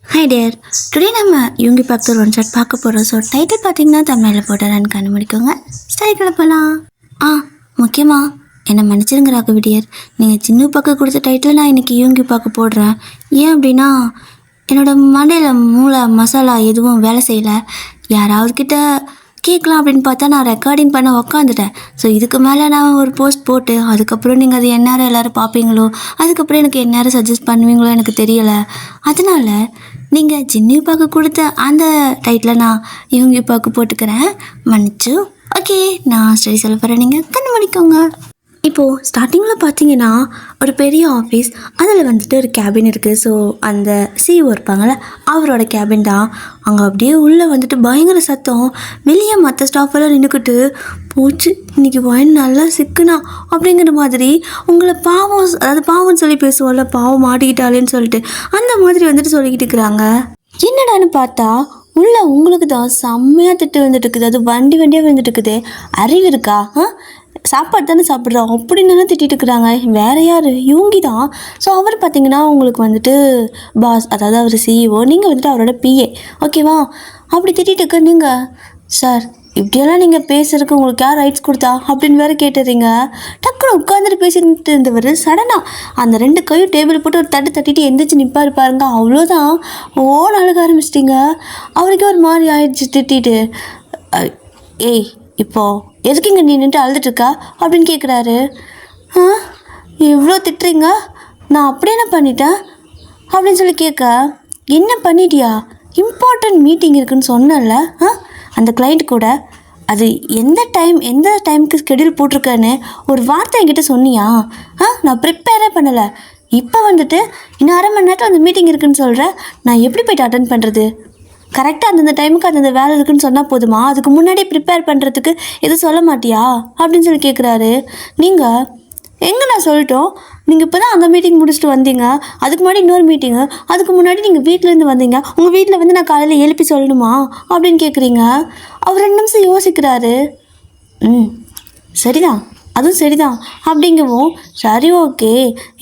Hi dear, today நம்ம யூங்கி பாக்தர் one shot பார்க்க போகிறோம். ஸோ டைட்டில் பார்த்தீங்கன்னா தமிழில் போட்டுறான்னு கண்டுபிடிக்கோங்க. ஸ்டைக்கில் போகலாம். முக்கியமாக என்னை மன்னிச்சிருங்க ராகவி டியர், நீங்கள் சின்ன பார்க்க கொடுத்த டைட்டில் நான் இன்றைக்கி யூங்கி பார்க்க போடுறேன். ஏன் அப்படின்னா என்னோடய மண்டையில் மூளை மசாலா எதுவும் வேலை செய்யலை. யாராவது கிட்ட கேட்கலாம் அப்படின்னு பார்த்தா நான் ரெக்கார்டிங் பண்ண உக்காந்துட்டேன். ஸோ இதுக்கு மேலே நான் ஒரு போஸ்ட் போட்டு அதுக்கப்புறம் நீங்கள் அது எந்நேரம் எல்லோரும் பார்ப்பீங்களோ, அதுக்கப்புறம் எனக்கு எந்நேரம் சஜஸ்ட் பண்ணுவீங்களோ எனக்கு தெரியலை. அதனால் நீங்கள் ஜின்னி பார்க்க கொடுத்த அந்த டைட்டில் நான் இவங்க பார்க்க போட்டுக்கிறேன். மன்னிச்சு. ஓகே, நான் ஸ்டடி சொல்ல போகிறேன், நீங்கள் கண்ணு மணிக்கோங்க. இப்போது ஸ்டார்டிங்கில் பார்த்தீங்கன்னா ஒரு பெரிய ஆஃபீஸ், அதில் வந்துட்டு ஒரு கேபின் இருக்குது. ஸோ அந்த சிஇஓ இருப்பாங்கள்ல, அவரோட கேபின் தான். அங்கே அப்படியே உள்ளே வந்துட்டு பயங்கர சத்தம். வெளியே மற்ற ஸ்டாஃபெல்லாம் நின்றுக்கிட்டு போச்சு இன்றைக்கி வாயின் நல்லா சிக்குனா அப்படிங்கிற மாதிரி உங்களை பாவம், அதாவது பாவம்னு சொல்லி பேசுவோம்ல, பாவம் மாட்டிக்கிட்டாலேன்னு சொல்லிட்டு அந்த மாதிரி வந்துட்டு சொல்லிக்கிட்டு இருக்கிறாங்க. என்னடான்னு பார்த்தா உள்ள உங்களுக்கு தான் செம்மையாக திட்டு வந்துட்டு இருக்குது. அது வண்டியாக வந்துட்டு இருக்குது. அறிவு இருக்கா? சாப்பாடு தானே சாப்பிட்றோம் அப்படின்னு திட்டிட்டு இருக்கிறாங்க. வேறு யார்? யூங்கி தான். ஸோ அவர் பார்த்தீங்கன்னா உங்களுக்கு வந்துட்டு பாஸ், அதாவது அவர் சிஇஓ, நீங்கள் வந்துட்டு அவரோட பிஏ, ஓகேவா? அப்படி திட்டிட்டு இருக்க நீங்கள், சார் இப்படியெல்லாம் நீங்கள் பேசுறதுக்கு உங்களுக்கு யார் ரைட்ஸ் கொடுத்தா அப்படின்னு வேறு கேட்டுறீங்க. டக்குன்னு உட்காந்துட்டு பேசிட்டு இருந்தவர் சடனாக அந்த 2 கையும் டேபிள் போட்டு ஒரு தட்டிட்டு எந்திரிச்சு நிற்பாரு பாருங்க. அவ்வளோதான், ஓன்னு அழுக ஆரம்பிச்சிட்டிங்க. அவருக்கே ஒரு மாதிரி ஆயிடுச்சு திட்டிட்டு. ஏய் இப்போது எதுக்குங்க நீ நின்று அழுதுட்டுருக்கா அப்படின்னு கேட்குறாரு. எவ்வளோ திட்டுறீங்க, நான் அப்படி என்ன பண்ணிட்டேன் அப்படின்னு சொல்லி கேட்க, என்ன பண்ணிட்டியா? இம்பார்ட்டன்ட் மீட்டிங் இருக்குதுன்னு சொன்னல அந்த கிளைண்ட் கூட, அது எந்த டைமுக்கு ஸ்கெடியூல் போட்டிருக்கேன்னு ஒரு வார்த்தை என்கிட்ட சொன்னியா? நான் ப்ரிப்பேரே பண்ணலை. இப்போ வந்துட்டு இன்னும் 1/2 மணி நேரத்தில் அந்த மீட்டிங் இருக்குதுன்னு சொல்கிறேன். நான் எப்படி போய்ட்டு அட்டென்ட் பண்ணுறது? கரெக்டாக அந்தந்த டைமுக்கு அந்தந்த வேலை இருக்குதுன்னு சொன்னால் போதுமா? அதுக்கு முன்னாடியே ப்ரிப்பேர் பண்ணுறதுக்கு எதுவும் சொல்ல மாட்டியா அப்படின்னு சொல்லி கேட்குறாரு. நீங்கள் எங்கே நான் சொல்லிட்டோம், நீங்கள் இப்போ தான் அந்த மீட்டிங் முடிச்சுட்டு வந்தீங்க, அதுக்கு முன்னாடி இன்னொரு மீட்டிங்கு, அதுக்கு முன்னாடி நீங்கள் வீட்டிலேருந்து வந்தீங்க, உங்கள் வீட்டில் வந்து நான் காலையில் எழுப்பி சொல்லணுமா அப்படின்னு கேட்குறீங்க. அவர் 2 நிமிஷம் யோசிக்கிறாரு. சரிதான், அதுவும் சரிதான் அப்படிங்கவும், சரி ஓகே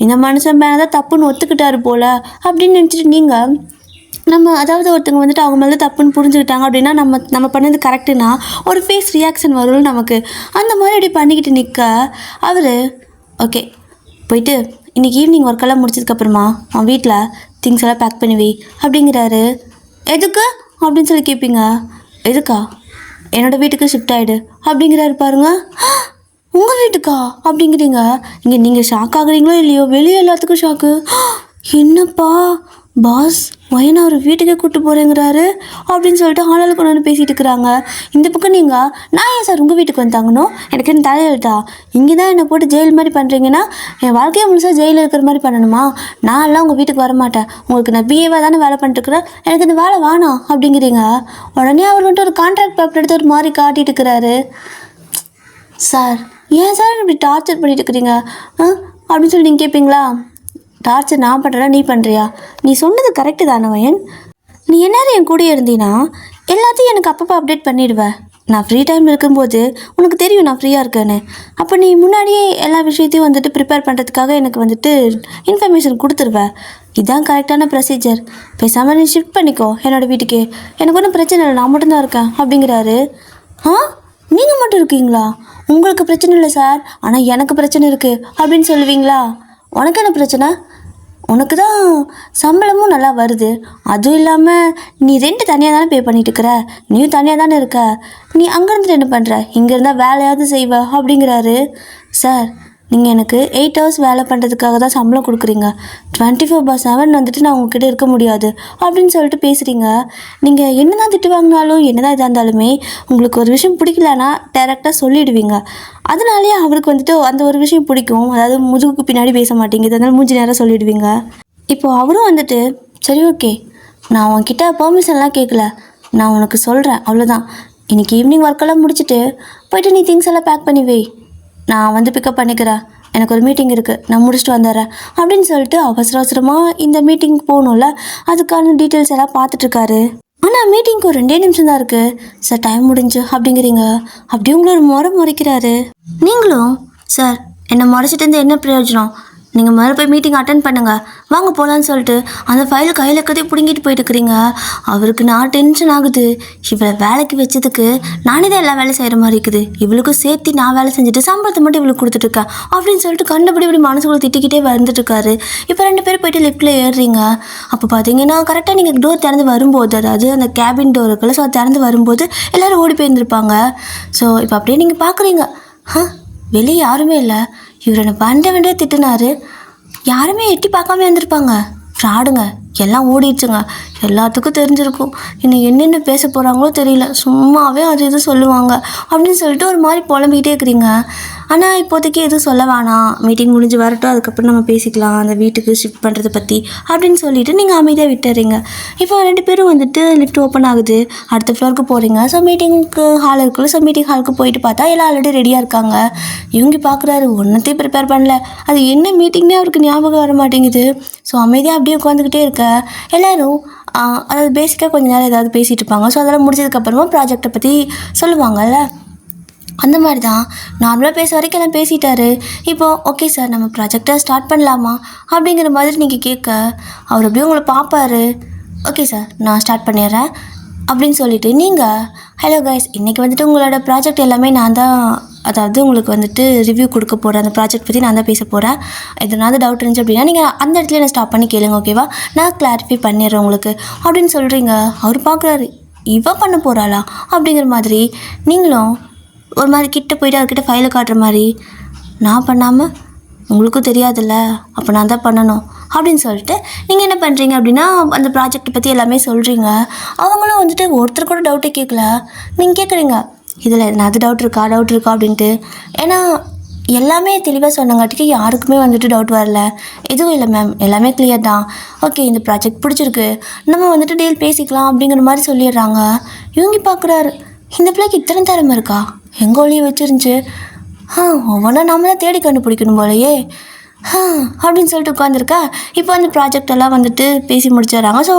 இந்த மனுஷன் மேலே தான் தப்புன்னு ஒத்துக்கிட்டாரு போல் அப்படின்னு நினச்சிட்டு நீங்கள் அதாவது ஒருத்தவங்க வந்துட்டு அவங்க மேலே தப்புன்னு புரிஞ்சுக்கிட்டாங்க அப்படின்னா நம்ம பண்ணது கரெக்டுனா ஒரு ஃபேஸ் ரியாக்ஷன் வரும் நமக்கு. அந்த மாதிரி அப்படி பண்ணிக்கிட்டு நிற்க அவர், ஓகே போயிட்டு இன்றைக்கி ஈவினிங் ஒர்க்கெல்லாம் முடிச்சதுக்கப்புறமா அவன் வீட்டில் திங்ஸ் எல்லாம் பேக் பண்ணி வை அப்படிங்கிறாரு. எதுக்கு அப்படின்னு சொல்லி கேட்பீங்க. எதுக்கா? என்னோடய வீட்டுக்கு ஷிஃப்ட் ஆகிடு அப்படிங்கிறாரு பாருங்க. உங்கள் வீட்டுக்கா அப்படிங்கிறீங்க. இங்கே நீங்கள் ஷாக் ஆகுறீங்களோ இல்லையோ, வெளியே எல்லாத்துக்கும் ஷாக்கு. என்னப்பா பாஸ் வயனா ஒரு வீட்டுக்கே கூப்பிட்டு போகிறேங்கிறாரு அப்படின்னு சொல்லிட்டு ஆளால் கொண்டு வந்து பேசிகிட்டு இருக்கிறாங்க. இந்த பக்கம் நீங்கள், நான் ஏன் சார் உங்கள் வீட்டுக்கு வந்தாங்கன்னோ எனக்கு என்ன தலையெழுத்தா? இங்கே தான் என்னை போட்டு ஜெயில் மாதிரி பண்ணுறீங்கன்னா என் வாழ்க்கையை முழுசாக ஜெயிலில் இருக்கிற மாதிரி பண்ணணுமா? நான் எல்லாம் உங்கள் வீட்டுக்கு வரமாட்டேன். உங்களுக்கு நான் பிஏவாக தானே வேலை பண்ணிட்டுருக்குறேன், எனக்கு இந்த வேலை வேணாம் அப்படிங்கிறீங்க. உடனே அவர் வந்துட்டு ஒரு கான்ட்ராக்ட் பேப்பர் எடுத்து ஒரு மாதிரி காட்டிட்டு இருக்கிறாரு. சார் ஏன் சார் இப்படி டார்ச்சர் பண்ணிட்டு இருக்கிறீங்க அப்படின்னு சொல்லி நீங்கள் கேட்பீங்களா? டார்ச்சர் நான் பண்ணுறா நீ பண்ணுறியா? நீ சொன்னது கரெக்டு தானே வயன். நீ எந்நேரம் என் கூட இருந்தீன்னா எல்லாத்தையும் எனக்கு அப்பப்போ அப்டேட் பண்ணிடுவேன். நான் ஃப்ரீ டைமில் இருக்கும்போது உனக்கு தெரியும் நான் ஃப்ரீயாக இருக்கேன்னு. அப்போ நீ முன்னாடியே எல்லா விஷயத்தையும் வந்துட்டு ப்ரிப்பேர் பண்ணுறதுக்காக எனக்கு வந்துட்டு இன்ஃபர்மேஷன் கொடுத்துருவேன். இதுதான் கரெக்டான ப்ரொசீஜர். பேசாமல் நீ ஷிஃப்ட் பண்ணிக்கோ என்னோடய வீட்டுக்கு, எனக்கு ஒன்றும் பிரச்சனை இல்லை, நான் மட்டும்தான் இருக்கேன் அப்படிங்கிறாரு. நீங்கள் மட்டும் இருக்கீங்களா? உங்களுக்கு பிரச்சனை இல்லை சார், ஆனால் எனக்கு பிரச்சனை இருக்குது அப்படின்னு சொல்லுவீங்களா? உனக்கு என்ன பிரச்சனை? உனக்கு தான் சம்பளமும் நல்லா வருது, அதுவும் இல்லாமல் நீ ரெண்ட் தனியாக தானே பே பண்ணிட்டு இருக்கிற, நீயும் தனியாக தானே இருக்க, நீ அங்கேருந்து என்ன பண்ணுற, இங்கே இருந்தால் வேலையாவது செய்வ அப்படிங்கிறாரு. சார் நீங்கள் எனக்கு 8 hours வேலை பண்ணுறதுக்காக தான் சம்பளம் கொடுக்குறீங்க, 24/7 வந்துட்டு நான் உங்ககிட்ட இருக்க முடியாது அப்படின்னு சொல்லிட்டு பேசுகிறீங்க. நீங்கள் என்ன தான் திட்டு வாங்கினாலும் என்ன தான் இதாக இருந்தாலுமே உங்களுக்கு ஒரு விஷயம் பிடிக்கலன்னா டேரெக்டாக சொல்லிவிடுவீங்க. அதனாலேயே அவருக்கு வந்துட்டு அந்த ஒரு விஷயம் பிடிக்கும், அதாவது முதுகுக்கு பின்னாடி பேச மாட்டேங்குது, அதனால மூஞ்சி நேரம் சொல்லிவிடுவீங்க. இப்போது அவரும் வந்துட்டு சரி ஓகே நான் உன்கிட்ட பெர்மிஷன்லாம் கேட்கல, நான் உனக்கு சொல்கிறேன் அவ்வளோதான், இன்றைக்கி ஈவினிங் ஒர்க்கெல்லாம் முடிச்சுட்டு போய்ட்டு நீ திங்ஸ் எல்லாம் பேக் பண்ணி வை, நான் வந்து பிக்கப் பண்ணிக்கிறேன், எனக்கு ஒரு மீட்டிங் இருக்குது, நான் முடிச்சுட்டு வந்துடுறேன் அப்படின்னு சொல்லிட்டு அவசரமாக இந்த மீட்டிங்க்கு போகணும்ல, அதுக்கான டீட்டெயில்ஸ் எல்லாம் பார்த்துட்ருக்காரு. ஆனால் மீட்டிங்க்கு ஒரு 2 நிமிஷம் தான் இருக்குது. சார் டைம் முடிஞ்சு அப்படிங்கிறீங்க. அப்படி உங்களை ஒரு முறைக்கிறாரு. நீங்களும் சார் என்னை முறைச்சிட்டு இருந்து என்ன பிரயோஜனம், நீங்கள் முதல்ல போய் மீட்டிங் அட்டன் பண்ணுங்கள், வாங்க போகலான்னு சொல்லிட்டு அந்த ஃபைல் கையில் கதை பிடுங்கிட்டு போயிட்டு இருக்கிறீங்க. அவருக்கு நான் டென்ஷன் ஆகுது. இவளை வேலைக்கு வச்சதுக்கு நானே தான் எல்லா வேலையும் செய்கிற மாதிரி இருக்குது, இவளுக்கும் சேர்த்து நான் வேலை செஞ்சுட்டு சம்பளத்தை மட்டும் இவளுக்கு கொடுத்துட்ருக்கேன் அப்படின்னு சொல்லிட்டு கண்டுபிடி இப்படி மனசுக்குள்ள திட்டிக்கிட்டே வந்துட்டுருக்காரு. இப்போ 2 பேர் போயிட்டு லிஃப்ட்டில் ஏறுறீங்க. அப்போ பார்த்தீங்கன்னா கரெக்டாக நீங்கள் டோர் திறந்து வரும்போது, அதாவது அந்த கேபின் டோர் இருக்குல்ல, ஸோ திறந்து வரும்போது எல்லோரும் ஓடி போயிருந்துருப்பாங்க. ஸோ இப்போ அப்படியே நீங்கள் பார்க்குறீங்க, வெளியே யாருமே இல்லை. இவர் என்னை பண்ண வேண்டிய திட்டுனாரு, யாருமே எட்டி பார்க்காம இருந்திருப்பாங்க. ஃப்ராடுங்க, எல்லாம் ஓடிடுச்சுங்க. எல்லாத்துக்கும் தெரிஞ்சிருக்கும். இன்னும் என்னென்ன பேச போகிறாங்களோ தெரியல, சும்மாவே அது இது சொல்லுவாங்க அப்படின்னு சொல்லிட்டு ஒரு மாதிரி புலம்பிக்கிட்டே இருக்கிறீங்க. ஆனால் இப்போதைக்கு எதுவும் சொல்ல வேணாம், மீட்டிங் முடிஞ்சு வரட்டும், அதுக்கப்புறம் நம்ம பேசிக்கலாம் அந்த வீட்டுக்கு ஷிஃப்ட் பண்ணுறதை பற்றி அப்படின்னு சொல்லிவிட்டு நீங்கள் அமைதியாக விட்டுறீங்க. இப்போ 2 பேரும் வந்துட்டு லிஃப்ட் ஓப்பன் ஆகுது, அடுத்த ஃப்ளோருக்கு போகிறீங்க. ஸோ மீட்டிங்க்கு ஹால் இருக்குல்ல, ஸோ மீட்டிங் ஹாலுக்கு போயிட்டு பார்த்தா எல்லாம் ஆல்ரெடி ரெடியாக இருக்காங்க. இவங்க பார்க்குறாரு, ஒன்றத்தையும் ப்ரிப்பேர் பண்ணல, அது என்ன மீட்டிங்னே அவருக்கு ஞாபகம் வர மாட்டேங்குது. ஸோ அமைதியாக அப்படியே உட்காந்துக்கிட்டே இருக்க எல்லோரும் அதாவது பேசிக்காக கொஞ்சம் நேரம் ஏதாவது பேசிகிட்டு இருப்பாங்க. ஸோ அதெல்லாம் முடிச்சதுக்கப்புறமா ப்ராஜெக்டை பற்றி சொல்லுவாங்கல்ல, அந்த மாதிரி தான் நார்மலாக பேச வரைக்கும் எல்லாம் பேசிட்டாரு. இப்போது ஓகே சார், நம்ம ப்ராஜெக்டை ஸ்டார்ட் பண்ணலாமா அப்படிங்கிற மாதிரி நீங்கள் கேட்க அவர் அப்படியே உங்களை பார்ப்பாரு. ஓகே சார், நான் ஸ்டார்ட் பண்ணிடுறேன் அப்படின்னு சொல்லிவிட்டு நீங்கள் ஹலோ கைஸ், இன்றைக்கி வந்துட்டு உங்களோட ப்ராஜெக்ட் எல்லாமே நான் தான், அதாவது உங்களுக்கு வந்துட்டு ரிவ்யூ கொடுக்க போகிறேன், அந்த ப்ராஜெக்ட் பற்றி நான் தான் பேச போகிறேன். எதனாவது டவுட் இருந்துச்சு அப்படின்னா நீங்கள் அந்த இடத்துல என்ன ஸ்டாப் பண்ணி கேளுங்க, ஓகேவா? நான் கிளாரிஃபை பண்ணிடுறேன் உங்களுக்கு அப்படின்னு சொல்கிறீங்க. அவர் பார்க்குறாரு, இவ பண்ண போகிறாளா அப்படிங்கிற மாதிரி. நீங்களும் ஒரு மாதிரி கிட்ட போயிட்டு அவர்கிட்ட ஃபைலை காட்டுற மாதிரி, நான் பண்ணாமல் உங்களுக்கும் தெரியாதுல்ல, அப்போ நான் தான் பண்ணணும் அப்படின்னு சொல்லிட்டு நீங்கள் என்ன பண்ணுறீங்க அப்படின்னா அந்த ப்ராஜெக்ட் பற்றி எல்லாமே சொல்கிறீங்க. அவங்களும் வந்துட்டு ஒருத்தர் கூட டவுட்டே கேட்கல. நீங்கள் கேட்குறீங்க, இதில் எதனாவது டவுட் இருக்கா அப்படின்ட்டு. ஏன்னா எல்லாமே தெளிவாக சொன்னங்காட்டிக்கு யாருக்குமே வந்துட்டு டவுட் வரல. எதுவும் இல்லை மேம், எல்லாமே கிளியர் தான், ஓகே இந்த ப்ராஜெக்ட் பிடிச்சிருக்கு, நம்ம வந்துட்டு டீல் பேசிக்கலாம் அப்படிங்கிற மாதிரி சொல்லிடுறாங்க. இவங்க பார்க்குறாரு, இந்த பிள்ளைக்கு இத்தனை திறமை இருக்கா, எங்கே ஒளியை வச்சிருந்துச்சு, ஒவ்வொன்றா நாம தான் தேடி கண்டுபிடிக்கணும் போலையே அப்படின்னு சொல்லிட்டு உட்காந்துருக்கா. இப்போ அந்த ப்ராஜெக்ட் எல்லாம் வந்துட்டு பேசி முடிச்சிடுறாங்க. ஸோ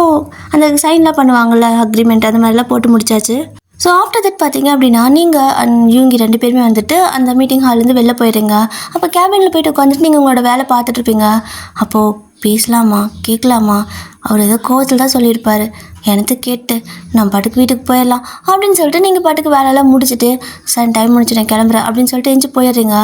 அந்த சைன்லாம் பண்ணுவாங்கள்ல, அக்ரிமெண்ட், அந்த மாதிரிலாம் போட்டு முடிச்சாச்சு. ஸோ ஆஃப்டர் தட் பார்த்தீங்க அப்படின்னா நீங்கள் இவங்க 2 பேருமே வந்துட்டு அந்த மீட்டிங் ஹால்லேருந்து வெளில போயிடுங்க. அப்போ கேபினில் போய்ட்டு உட்காந்துட்டு நீங்கள் உங்களோட வேலை பார்த்துட்ருப்பீங்க. அப்போது பேசலாமா கேட்கலாமா, அவர் ஏதோ கோவத்தில் தான் சொல்லியிருப்பார், எனக்கு கேட்டு நான் பாட்டுக்கு வீட்டுக்கு போயிடலாம் அப்படின்னு சொல்லிட்டு நீங்கள் பாட்டுக்கு வேலையெல்லாம் முடிச்சுட்டு சார் டைம் முடிச்சு நான் கிளம்புறேன் அப்படின்னு சொல்லிட்டு எஞ்சி போயிடுறீங்க.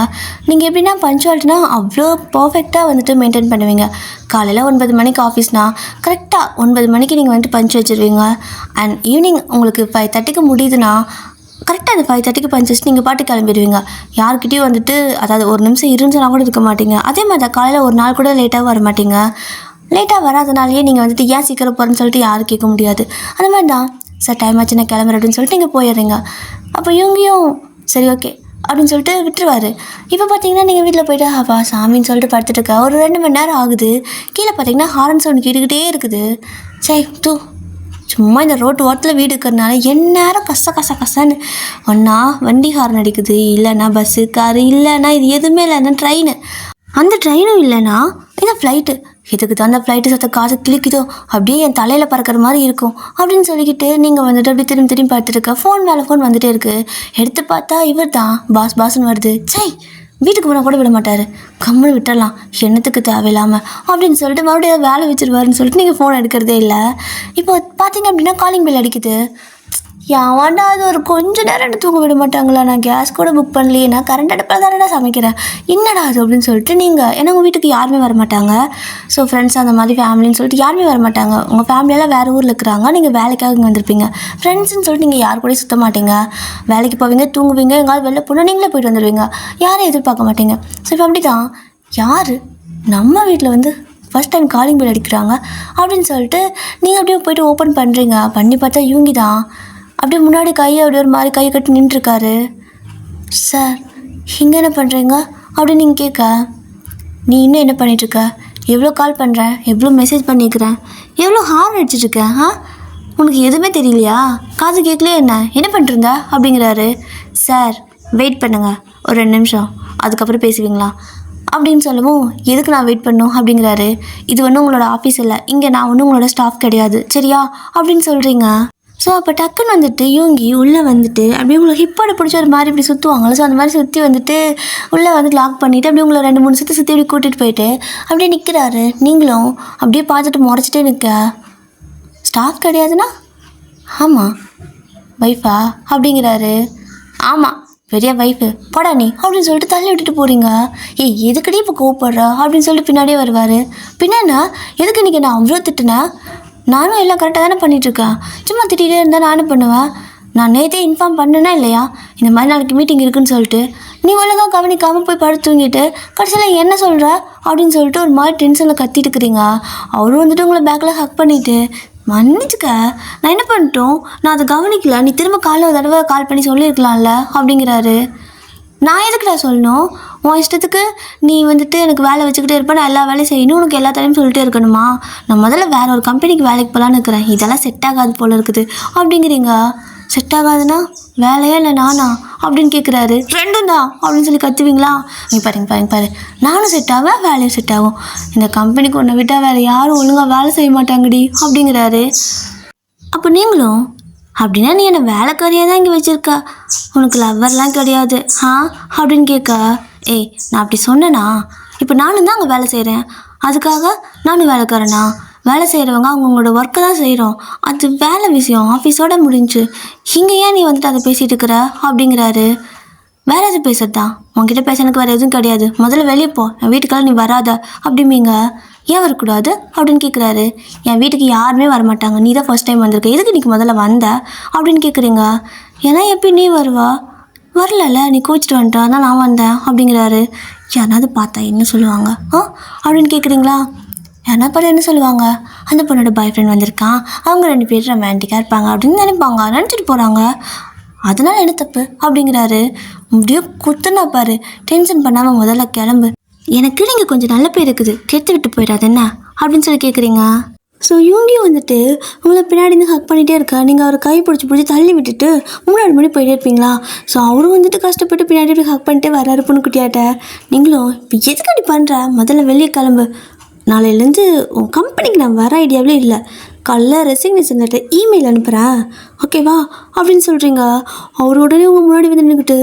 நீங்கள் எப்படின்னா பஞ்சுவாலிட்டினா அவ்வளோ பர்ஃபெக்டாக வந்துட்டு மெயின்டைன் பண்ணுவீங்க. காலையில் 9 மணிக்கு ஆஃபீஸ்னால் கரெக்டாக 9 மணிக்கு நீங்கள் வந்துட்டு பஞ்சு வச்சுருவீங்க. அண்ட் ஈவினிங் உங்களுக்கு 5:30க்கு முடியுதுன்னா கரெக்டாக அந்த 5:30க்கு பஞ்சு வச்சு நீங்கள் பாட்டு கிளம்பிடுவீங்க. யார்கிட்டையும் வந்துட்டு அதாவது ஒரு நிமிஷம் இருந்துச்சுனா கூட இருக்க மாட்டீங்க. அதே மாதிரி தான் காலையில் ஒரு நாள் கூட லேட்டாக வர மாட்டீங்க. லேட்டாக வராதனாலேயே நீங்கள் வந்துட்டு ஏன் சீக்கிரம் போகிறேன்னு சொல்லிட்டு யாரும் கேட்க முடியாது. அந்த மாதிரி தான் சார் டைம் ஆச்சு நான் கிளம்புறேன் அப்படின்னு சொல்லிட்டு நீங்கள் போயிடுறீங்க. அப்போ இவங்கேயும் சரி ஓகே அப்படின்னு சொல்லிட்டு விட்டுருவார். இப்போ பார்த்தீங்கன்னா நீங்கள் வீட்டில் போய்ட்டு அப்பா சாமின்னு சொல்லிட்டு படுத்துட்டு இருக்கா. ஒரு 2 மணி நேரம் ஆகுது. கீழே பார்த்தீங்கன்னா ஹாரன் சவுண்ட் கேட்டுக்கிட்டே இருக்குது. சரி சும்மா இந்த ரோட்டு ஓரத்தில் வீடு இருக்கிறதுனால எந்நேரம் கசன்னு ஒன்றா வண்டி ஹாரன் அடிக்குது, இல்லைன்னா பஸ்ஸு காரு, இல்லைன்னா இது எதுவுமே இல்லைன்னா ட்ரெயின், அந்த ட்ரெயினும் இல்லைன்னா இந்த ஃப்ளைட்டு, இதுக்கு தான் அந்த ஃப்ளைட்டு சத்த காசு கிளிக்குதோ அப்படியே என் தலையில் பறக்கிற மாதிரி இருக்கும் அப்படின்னு சொல்லிக்கிட்டு நீங்கள் வந்துட்டு அப்படி திரும்பி பார்த்துருக்க. ஃபோன் வந்துகிட்டே இருக்குது. எடுத்து பார்த்தா இவர் தான் பாஸ்ன்னு வருது. சை, வீட்டுக்கு போனால் கூட விட மாட்டார், கம்முன்னு விட்டுடலாம் என்னத்துக்கு தேவையில்லாமல் அப்படின்னு சொல்லிட்டு மறுபடியும் வேலை வச்சுருவாருன்னு சொல்லிட்டு நீங்கள் ஃபோன் எடுக்கிறதே இல்லை. இப்போ பார்த்தீங்க அப்படின்னா காலிங் பெல் அடிக்குது. யாவாண்டா அது ஒரு கொஞ்சம் நேரம் என்ன தூங்க விட மாட்டாங்களா, நான் கேஸ் கூட புக் பண்ணலையே, நான் கரண்ட் அடுப்பில் தானடா சமைக்கிறேன், என்னடா அது அப்படின்னு சொல்லிட்டு நீங்கள், ஏன்னா உங்கள் வீட்டுக்கு யாருமே வர மாட்டாங்க. ஸோ ஃப்ரெண்ட்ஸ் அந்த மாதிரி ஃபேமிலின்னு சொல்லிட்டு யாருமே வர மாட்டாங்க. உங்கள் ஃபேமிலியெல்லாம் வேறு ஊரில் இருக்கிறாங்க, நீங்கள் வேலைக்காக இங்கே வந்திருப்பீங்க. ஃப்ரெண்ட்ஸ்ன்னு சொல்லிட்டு நீங்கள் யார் கூட சுற்ற மாட்டீங்க, வேலைக்கு போவீங்க, தூங்குவீங்க, எங்காவது வெளில போனால் நீங்களே போய்ட்டு வந்துடுவீங்க, யாரையும் எதிர்பார்க்க மாட்டீங்க. ஸோ இப்போ அப்படி தான் யார் நம்ம வீட்டில் வந்து ஃபஸ்ட் டைம் காலிங் பெல் அடிக்கிறாங்க அப்படின்னு சொல்லிட்டு நீங்கள் அப்படியே போய்ட்டு ஓப்பன் பண்ணுறீங்க. பண்ணி பார்த்தா இவங்க தான் அப்படியே முன்னாடி கையை அப்படியே ஒரு மாதிரி கையை கட்டி நின்றுருக்காரு. சார் இங்கே என்ன பண்ணுறீங்க அப்படின்னு நீங்கள் கேட்க, நீ இன்னும் என்ன பண்ணிகிட்ருக்க, எவ்வளோ கால் பண்ணுறேன், எவ்வளோ மெசேஜ் பண்ணியிருக்கிறேன், எவ்வளோ ஹார்ன் அடிச்சிட்ருக்கேன், உனக்கு எதுவுமே தெரியலையா, காது கேட்கலையே, என்ன பண்ணிருந்த அப்படிங்கிறாரு. சார் வெயிட் பண்ணுங்கள் ஒரு 2 நிமிஷம், அதுக்கப்புறம் பேசுவீங்களா அப்படின்னு சொல்லவும், எதுக்கு நான் வெயிட் பண்ணணும் அப்படிங்கிறாரு. இது ஒன்றும் உங்களோட ஆஃபீஸ் இல்லை, இங்கே நான் ஒன்றும் உங்களோட ஸ்டாஃப் கிடையாது சரியா அப்படின்னு சொல்கிறீங்க. ஸோ அப்போ டக்குன்னு வந்துட்டு யோங்கி உள்ளே வந்துட்டு அப்படியே உங்களை ஹிப்போட பிடிச்ச ஒரு மாதிரி இப்படி சுற்றுவாங்களோ. ஸோ அந்த மாதிரி சுற்றி வந்துட்டு உள்ளே வந்து லாக் பண்ணிவிட்டு அப்படியே உங்களை 2-3 சுற்றி சுற்றி அப்படி கூட்டிகிட்டு போயிட்டு அப்படியே நிற்கிறாரு. நீங்களும் அப்படியே பார்த்துட்டு முறைச்சிட்டே நிற்க, ஸ்டாஃப் கிடையாதுன்னா ஆமாம் வைஃபா அப்படிங்கிறாரு. ஆமாம் பெரிய வைஃபு போடா நீ அப்படின்னு சொல்லிட்டு தள்ளி விட்டுட்டு போகிறீங்க. எதுக்கடி இப்போ கோவப்படுறா அப்படின்னு சொல்லிட்டு பின்னாடியே வருவார். பின்னா எதுக்கு இன்றைக்கி நான் அவ்வளோ திட்டுனேன்? நானும் எல்லாம் கரெக்டாக தானே பண்ணிகிட்ருக்கேன். சும்மா திட்டிகிட்டே இருந்தால் நானும் பண்ணுவேன். நான் நேற்றே இன்ஃபார்ம் பண்ணேன்னா இல்லையா இந்த மாதிரி நாளைக்கு மீட்டிங் இருக்குதுன்னு சொல்லிட்டு? நீ ஒழுங்காக கவனிக்காமல் போய் படுத்து தூங்கிட்டு கடைசியில் என்ன சொல்கிற அப்படின்னு சொல்லிட்டு ஒரு மாதிரி டென்ஷனில் கத்திட்டு இருக்கிறீங்க. அவரும் வந்துட்டு உங்களை பேக்கில் ஹக் பண்ணிவிட்டு மன்னிச்சுக்க நான் என்ன பண்ணிட்டோம், நான் அதை கவனிக்கல, நீ திரும்ப காலைல ஒரு தடவை கால் பண்ணி சொல்லியிருக்கலாம்ல அப்படிங்கிறாரு. நான் எதுக்குடா சொல்லணும்? உன் இஷ்டத்துக்கு நீ வந்துட்டு எனக்கு வேலை வச்சுக்கிட்டே இருப்பேன், நான் எல்லா வேலையும் செய்யணும், உனக்கு எல்லா தடையும் சொல்லிட்டே இருக்கணுமா? நான் முதல்ல வேறு ஒரு கம்பெனிக்கு வேலைக்கு போகலான்னு இருக்கிறேன், இதெல்லாம் செட் ஆகாது போல் இருக்குது அப்படிங்கிறீங்க. செட் ஆகாதுன்னா வேலையா இல்லை நானா அப்படின்னு கேட்குறாரு. ரெண்டும் தான் அப்படின்னு சொல்லி கத்துவீங்களா? நீ பாருங்க நானும் செட் ஆவேன், வேலையும் செட் ஆகும். இந்த கம்பெனிக்கு ஒன்றை விட்டால் வேறு யாரும் ஒழுங்காக வேலை செய்ய மாட்டாங்கடி அப்படிங்கிறாரு. அப்போ நீங்களும் அப்படின்னா நீ என்னை வேலைக்காரியாக தான் இங்கே வச்சுருக்க, உனக்கு லவ்வர்லாம் கிடையாது அப்படின்னு கேட்க, நான் அப்படி சொன்னேனா? இப்போ நானும் தான் அங்கே வேலை செய்கிறேன், அதுக்காக நானும் வேலைக்காரனா? வேலை செய்கிறவங்க அவங்களோட ஒர்க்கை தான் செய்கிறோம், அது வேலை விஷயம், ஆஃபீஸோடு முடிஞ்சு. இங்கே ஏன் நீ வந்துட்டு அதை பேசிகிட்டு இருக்கிற அப்படிங்கிறாரு. வேறு எது பேசுறதா? உன்கிட்ட பேச எனக்கு வேறு எதுவும் கிடையாது, முதல்ல வெளியே போ, என் வீட்டுக்கெல்லாம் நீ வராத அப்படிம்பீங்க. ஏன் வரக்கூடாது அப்படின்னு கேட்குறாரு. என் வீட்டுக்கு யாருமே வரமாட்டாங்க, நீ தான் ஃபர்ஸ்ட் டைம் வந்திருக்க, எதுக்கு இன்றைக்கி முதல்ல வந்த அப்படின்னு கேட்குறீங்க. ஏன்னா எப்படி நீ வருவா? வரல, நீ கோச்சிட்டு வந்துட்டா தான் நான் வந்தேன் அப்படிங்கிறாரு. யாராவது பார்த்தா என்ன சொல்லுவாங்க அப்படின்னு கேட்குறீங்களா? யாரா பார்த்தா என்ன சொல்லுவாங்க? அந்த பொண்ணோட பாய் ஃப்ரெண்ட் வந்திருக்கான், அவங்க 2 பேரும் ரொமான்டிக்காக இருப்பாங்க அப்படின்னு நினைச்சிட்டு போகிறாங்க, அதனால என்ன தப்பு அப்படிங்கிறாரு. அப்படியே குத்துனா பாரு, டென்ஷன் பண்ணாமல் முதல்ல கிளம்பு, எனக்கு நீங்கள் கொஞ்சம் நல்ல பேர் இருக்குது, கெடுத்து விட்டு போயிடாது என்ன அப்படின்னு சொல்லி கேட்குறீங்க. ஸோ இவங்கேயும் வந்துட்டு உங்களை பின்னாடி இருந்து ஹக் பண்ணிகிட்டே இருக்கா, நீங்கள் அவர் கை பிடிச்சி தள்ளி விட்டுட்டு 3 மணி போயிட்டே இருப்பீங்களா? ஸோ அவரும் வந்துட்டு கஷ்டப்பட்டு பின்னாடி போய் ஹக் பண்ணிட்டே வர்றாரு பொண்ணுக்குட்டியாட்ட. நீங்களும் இப்போ எதுக்கு அப்படி பண்ணுற, முதல்ல வெளியே கிளம்பு, நாளையிலேருந்து உன் கம்பெனிக்கு நான் வர ஐடியாவிலே இல்லை, காலைல ரெசிக்னேஷன் லெட்டர் இமெயில் அனுப்புகிறேன் ஓகேவா அப்படின்னு சொல்கிறீங்க. அவர் உடனே உங்கள் முன்னாடி வந்து நின்றுக்கிட்டு,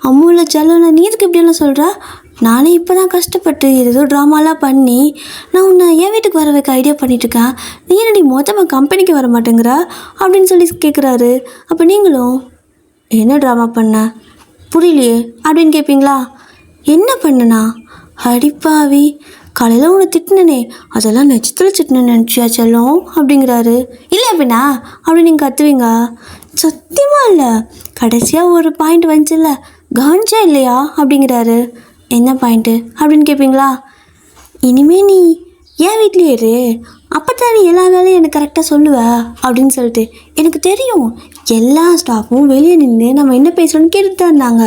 அம்முல செல்லல நீ எதுக்கு இப்படியெல்லாம் சொல்கிற, நானே இப்போ தான் கஷ்டப்பட்டு ஏதோ ட்ராமாலாம் பண்ணி நான் உன்னை என் வீட்டுக்கு வர வைக்க ஐடியா பண்ணிகிட்ருக்கேன், நீ என்னடி மொத்தமாக கம்பெனிக்கு வர மாட்டேங்கிற அப்படின்னு சொல்லி கேட்குறாரு. அப்போ நீங்களும் என்ன ட்ராமா பண்ண புரியலையே அப்படின்னு கேட்பீங்களா? என்ன பண்ணுனா? அடிப்பாவி, காலையில் உன்னை திட்டினே அதெல்லாம் நெச்சத்தில் திட்டினு நினச்சியா செல்லம் அப்படிங்கிறாரு. இல்லை அப்படின்னா அப்படி நீங்கள் கத்துவீங்க. சத்தியமாக இல்லை, கடைசியாக ஒரு பாயிண்ட் வந்துச்சுல்ல, கவனிச்சா இல்லையா அப்படிங்கிறாரு. என்ன பாயிண்ட்டு அப்படின்னு கேட்பீங்களா? இனிமேல் நீ ஏன் வீட்லேயே இரு, அப்போ தான் நீ எல்லா வேலையும் எனக்கு கரெக்டாக சொல்லுவ அப்படின்னு சொல்லிட்டு. எனக்கு தெரியும் எல்லா ஸ்டாஃபும் வெளியே நின்று நம்ம என்ன பேசுகிறோன்னு கேட்டுட்டு தான் இருந்தாங்க.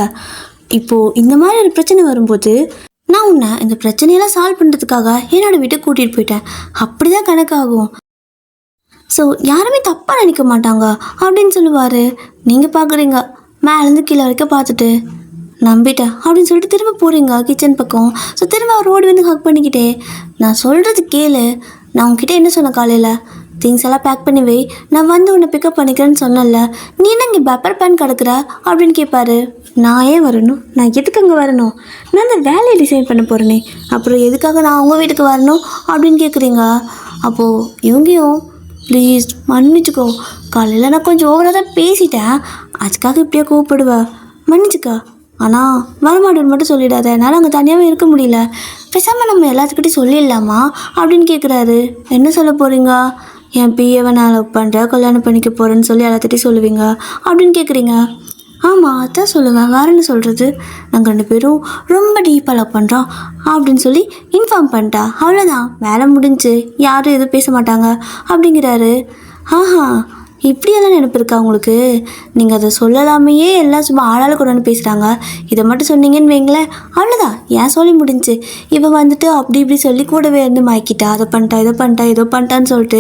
இப்போது இந்த மாதிரி ஒரு பிரச்சனை வரும்போது நான் உன்னை இந்த பிரச்சனையெல்லாம் சால்வ் பண்ணுறதுக்காக என்னோடய வீட்டுக்கு கூட்டிகிட்டு போயிட்டேன், அப்படி தான் கணக்காகும். ஸோ யாருமே தப்பாக நினைக்க மாட்டாங்க அப்படின்னு சொல்லுவார். நீங்கள் பார்க்குறீங்க மேலேருந்து கீழே வரைக்கும் பார்த்துட்டு நம்பிட்டேன் அப்படின்னு சொல்லிட்டு திரும்ப போகிறீங்க கிச்சன் பக்கம். ஸோ திரும்ப அவர் ஓடி வந்து ஹக் பண்ணிக்கிட்டே, நான் சொல்கிறது கேளு, நான் உங்ககிட்ட என்ன சொன்னேன் காலையில், திங்ஸ் எல்லாம் பேக் பண்ணி வை, நான் வந்து உன்னை பிக்கப் பண்ணிக்கிறேன்னு சொன்னல, நீ என்ன இங்கே பெப்பர் பேன் கிடக்குற அப்படின்னு கேட்பாரு. நான் ஏன் வரணும், நான் எதுக்கு அங்கே வரணும், நான் அந்த வேலையை டிசைன் பண்ண போகிறேனே, அப்புறம் எதுக்காக நான் உங்கள் வீட்டுக்கு வரணும் அப்படின்னு கேட்குறீங்க. அப்போது இவங்கையும் ப்ளீஸ் மன்னிச்சுக்கோ, காலையில் நான் கொஞ்சம் ஓவராக தான் பேசிட்டேன், அதுக்காக இப்படியே கோவப்படுவேன், மன்னிச்சுக்கா, ஆனால் வரமாட்டேன்னு மட்டும் சொல்லிடாத, என்னால் அங்கே தனியாகவே இருக்க முடியல, பேசாமல் நம்ம எல்லாத்துக்கிட்டையும் சொல்லிடலாமா அப்படின்னு கேட்குறாரு. என்ன சொல்ல போகிறீங்க? என் பிஏவை நான் லவ் பண்ணுறேன், கல்யாணம் பண்ணிக்க போகிறேன்னு சொல்லி எல்லாத்துட்டையும் சொல்லுவீங்க அப்படின்னு கேட்குறீங்க. ஆமாம் அதான் சொல்லுவேன், வேறு என்ன சொல்கிறது, நாங்கள் 2 பேரும் ரொம்ப டீப்பாக லவ் பண்ணுறோம் அப்படின்னு சொல்லி இன்ஃபார்ம் பண்ணிட்டா, அவ்வளோதான், வேலை முடிஞ்சு, யாரும் எதுவும் பேச மாட்டாங்க அப்படிங்கிறாரு. இப்படியெல்லாம் நினைப்பு இருக்கா உங்களுக்கு? நீங்கள் அதை சொல்லலாமையே எல்லாம் சும்மா ஆளால் கூட பேசுகிறாங்க, இதை மட்டும் சொன்னீங்கன்னு வைங்களேன், அவ்வளோதான், ஏன் சொல்லி முடிஞ்சு. இவன் வந்துட்டு அப்படி இப்படி சொல்லி கூடவே இருந்து மாய்க்கிட்டா, அதை பண்ணிட்டா இதை பண்ணிட்டா ஏதோ பண்ணிட்டான்னு சொல்லிட்டு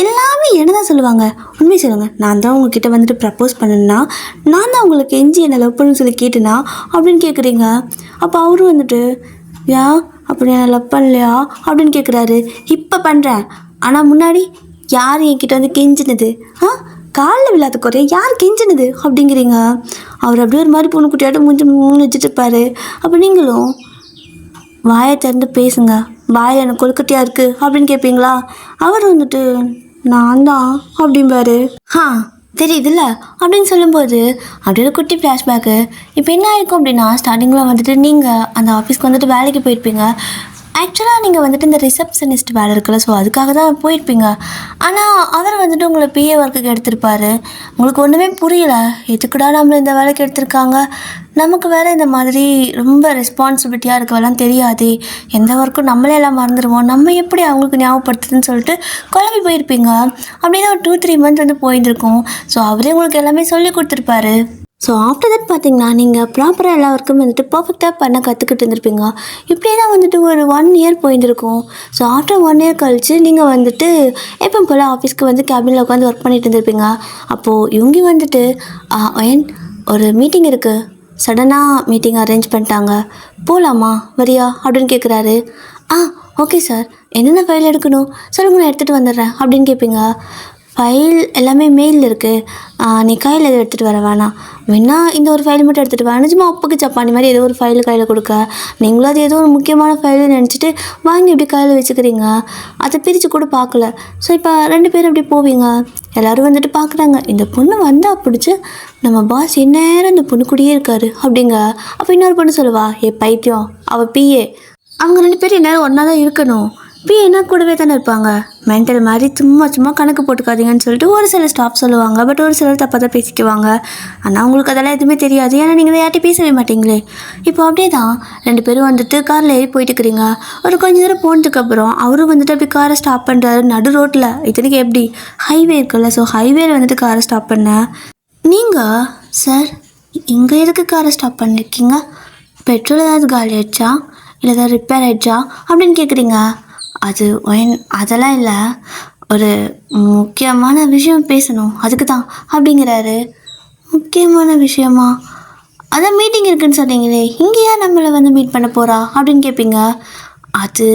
எல்லாமே என்ன தான் சொல்லுவாங்க. உண்மை சொல்லுங்கள், நான் தான் உங்ககிட்ட வந்துட்டு ப்ரப்போஸ் பண்ணேன்னா, நான் தான் உங்களுக்கு எஞ்சி என்னை லவ் பண்ணுன்னு சொல்லி கேட்டேனா அப்படின்னு கேட்குறீங்க. அப்போ அவரும் வந்துட்டு ஏன் அப்படி என்னை லவ் பண்ணலையா அப்படின்னு கேட்குறாரு. இப்போ பண்ணுறேன், ஆனால் முன்னாடி யார் என்கிட்ட வந்து கெஞ்சினது? காலில் விழாத குறைய யார் கெஞ்சினது அப்படிங்கிறீங்க. அவர் அப்படியே ஒரு மாதிரி பொண்ணு குட்டியாட்டம் மூஞ்சி வச்சுட்டு இருப்பாரு. அப்போ நீங்களும் வாயை திறந்து பேசுங்க, வாய் எனக்கு கொழுக்கட்டையாக இருக்குது அப்படின்னு கேட்பீங்களா? அவர் வந்துட்டு நான் தான் அப்படிம்பாரு. தெரியுதுல்ல அப்படின்னு சொல்லும்போது அப்படியே ஒரு குட்டி ஃப்ளாஷ்பேக்கு. இப்போ என்ன ஆயிருக்கும் அப்படின்னா, ஸ்டார்டிங்கில் வந்துட்டு நீங்கள் அந்த ஆஃபீஸ்க்கு வந்துட்டு வேலைக்கு போயிருப்பீங்க. ஆக்சுவலாக நீங்கள் வந்துட்டு இந்த ரிசப்ஷனிஸ்ட் வேலை இருக்குல்ல, ஸோ அதுக்காக தான் போயிருப்பீங்க. ஆனால் அவர் வந்துட்டு உங்களை பிஏ ஒர்க்குக்கு எடுத்திருப்பாரு. உங்களுக்கு ஒன்றுமே புரியல, எதுக்குடா நம்மளை இந்த வேலைக்கு எடுத்திருக்காங்க, நமக்கு வேறு இந்த மாதிரி ரொம்ப ரெஸ்பான்சிபிலிட்டியாக இருக்கவெல்லாம் தெரியாது, எந்த ஒர்க்கும் நம்மளே எல்லாம் மறந்துடுவோம், நம்ம எப்படி அவங்களுக்கு ஞாபகப்படுத்துதுன்னு சொல்லிட்டு குழம்பி போயிருப்பீங்க. அப்படின்னா ஒரு 2-3 மந்த் வந்து போயிருந்துருக்கும். ஸோ அவரே உங்களுக்கு எல்லாமே சொல்லி கொடுத்துருப்பாரு. ஸோ ஆஃப்டர் தட் பார்த்தீங்கன்னா நீங்கள் ப்ராப்பராக எல்லா ஒர்க்கும் வந்துட்டு பர்ஃபெக்டாக பண்ண கற்றுக்கிட்டு இருந்திருப்பீங்க. இப்படியே தான் வந்துட்டு ஒரு 1 இயர் போயிருந்துருக்கும். ஸோ ஆஃப்டர் 1 இயர் கழித்து நீங்கள் வந்துட்டு எப்போ போல் ஆஃபீஸ்க்கு வந்து கேபினில் உட்காந்து ஒர்க் பண்ணிட்டு இருந்திருப்பீங்க. அப்போது இவங்க வந்துட்டு ஒரு மீட்டிங் இருக்குது, சடனாக மீட்டிங் அரேஞ்ச் பண்ணிட்டாங்க, போகலாமா வரியா அப்படின்னு கேட்குறாரு. ஓகே சார், என்னென்ன ஃபைல் எடுக்கணும் சொல்லுங்க, நான் எடுத்துகிட்டு வந்துடுறேன் அப்படின்னு கேட்பீங்க. ஃபைல் எல்லாமே மெயிலில் இருக்குது, நீ கையில் எதுவும் எடுத்துகிட்டு வர வேணாம், வேணா இந்த ஒரு ஃபைல் மட்டும் எடுத்துகிட்டு வா. நிஜமா அப்புக்கு சப்பானி மாதிரி ஏதோ ஒரு ஃபைல் கையில் கொடுக்க, நீங்களும் அது ஏதோ ஒரு முக்கியமான ஃபைல் நினச்சிட்டு வாங்கி இப்படி கையில் வச்சுக்கிறீங்க, அதை பிரித்து கூட பார்க்கல. ஸோ இப்போ 2 பேரும் அப்படி போவீங்க. எல்லோரும் வந்துட்டு பார்க்குறாங்க, இந்த பொண்ணு வந்தால் பிடிச்சி நம்ம பாஸ் எந்நேரம் இந்த பொண்ணு கூடயே இருக்காரு அப்படிங்க. அப்போ இன்னொரு பொண்ணு சொல்லுவா, பைத்தியம் அவள் பிஏ, அவங்க 2 பேரும் எந்நேரம் ஒன்றா தான் இருக்கணும், பிஏனா கூடவே தானே இருப்பாங்க, மென்டல் மாதிரி சும்மா கணக்கு போட்டுக்காதீங்கன்னு சொல்லிட்டு ஒரு சில ஸ்டாஃப் சொல்லுவாங்க. பட் ஒரு சிலர் தப்பாக தான் பேசிக்குவாங்க. ஆனால் உங்களுக்கு அதெல்லாம் எதுவுமே தெரியாது, ஏன்னா நீங்கள் யார்ட்டையும் பேசவே மாட்டீங்களே. இப்போ அப்படியே தான் 2 பேரும் வந்துட்டு காரில் ஏறி போயிட்டுக்கிறீங்க. ஒரு கொஞ்ச நேரம் போனதுக்கப்புறம் அவரும் வந்துட்டு அப்படி காரை ஸ்டாப் பண்ணுறாரு நடு ரோட்டில். இத்தனைக்கு எப்படி ஹைவே இருக்குல்ல, ஸோ ஹைவேல வந்துட்டு காரை ஸ்டாப் பண்ணேன். நீங்கள் சார் இங்கே எதுக்கு காரை ஸ்டாப் பண்ணியிருக்கீங்க, பெட்ரோல் ஏதாவது காலி ஆயிடுச்சா இல்லை ஏதாவது ரிப்பேர் ஆயிடுச்சா அப்படின்னு கேட்குறீங்க. அதெல்லாம் இல்லை, ஒரு முக்கியமான விஷயம் பேசணும் அதுக்கு தான் அப்படிங்கிறாரு. முக்கியமான விஷயமா? அதான் மீட்டிங் இருக்குன்னு சொன்னீங்களே, இங்கேயா நம்மளை வந்து மீட் பண்ண போகிறா அப்படின்னு கேட்பீங்க. அது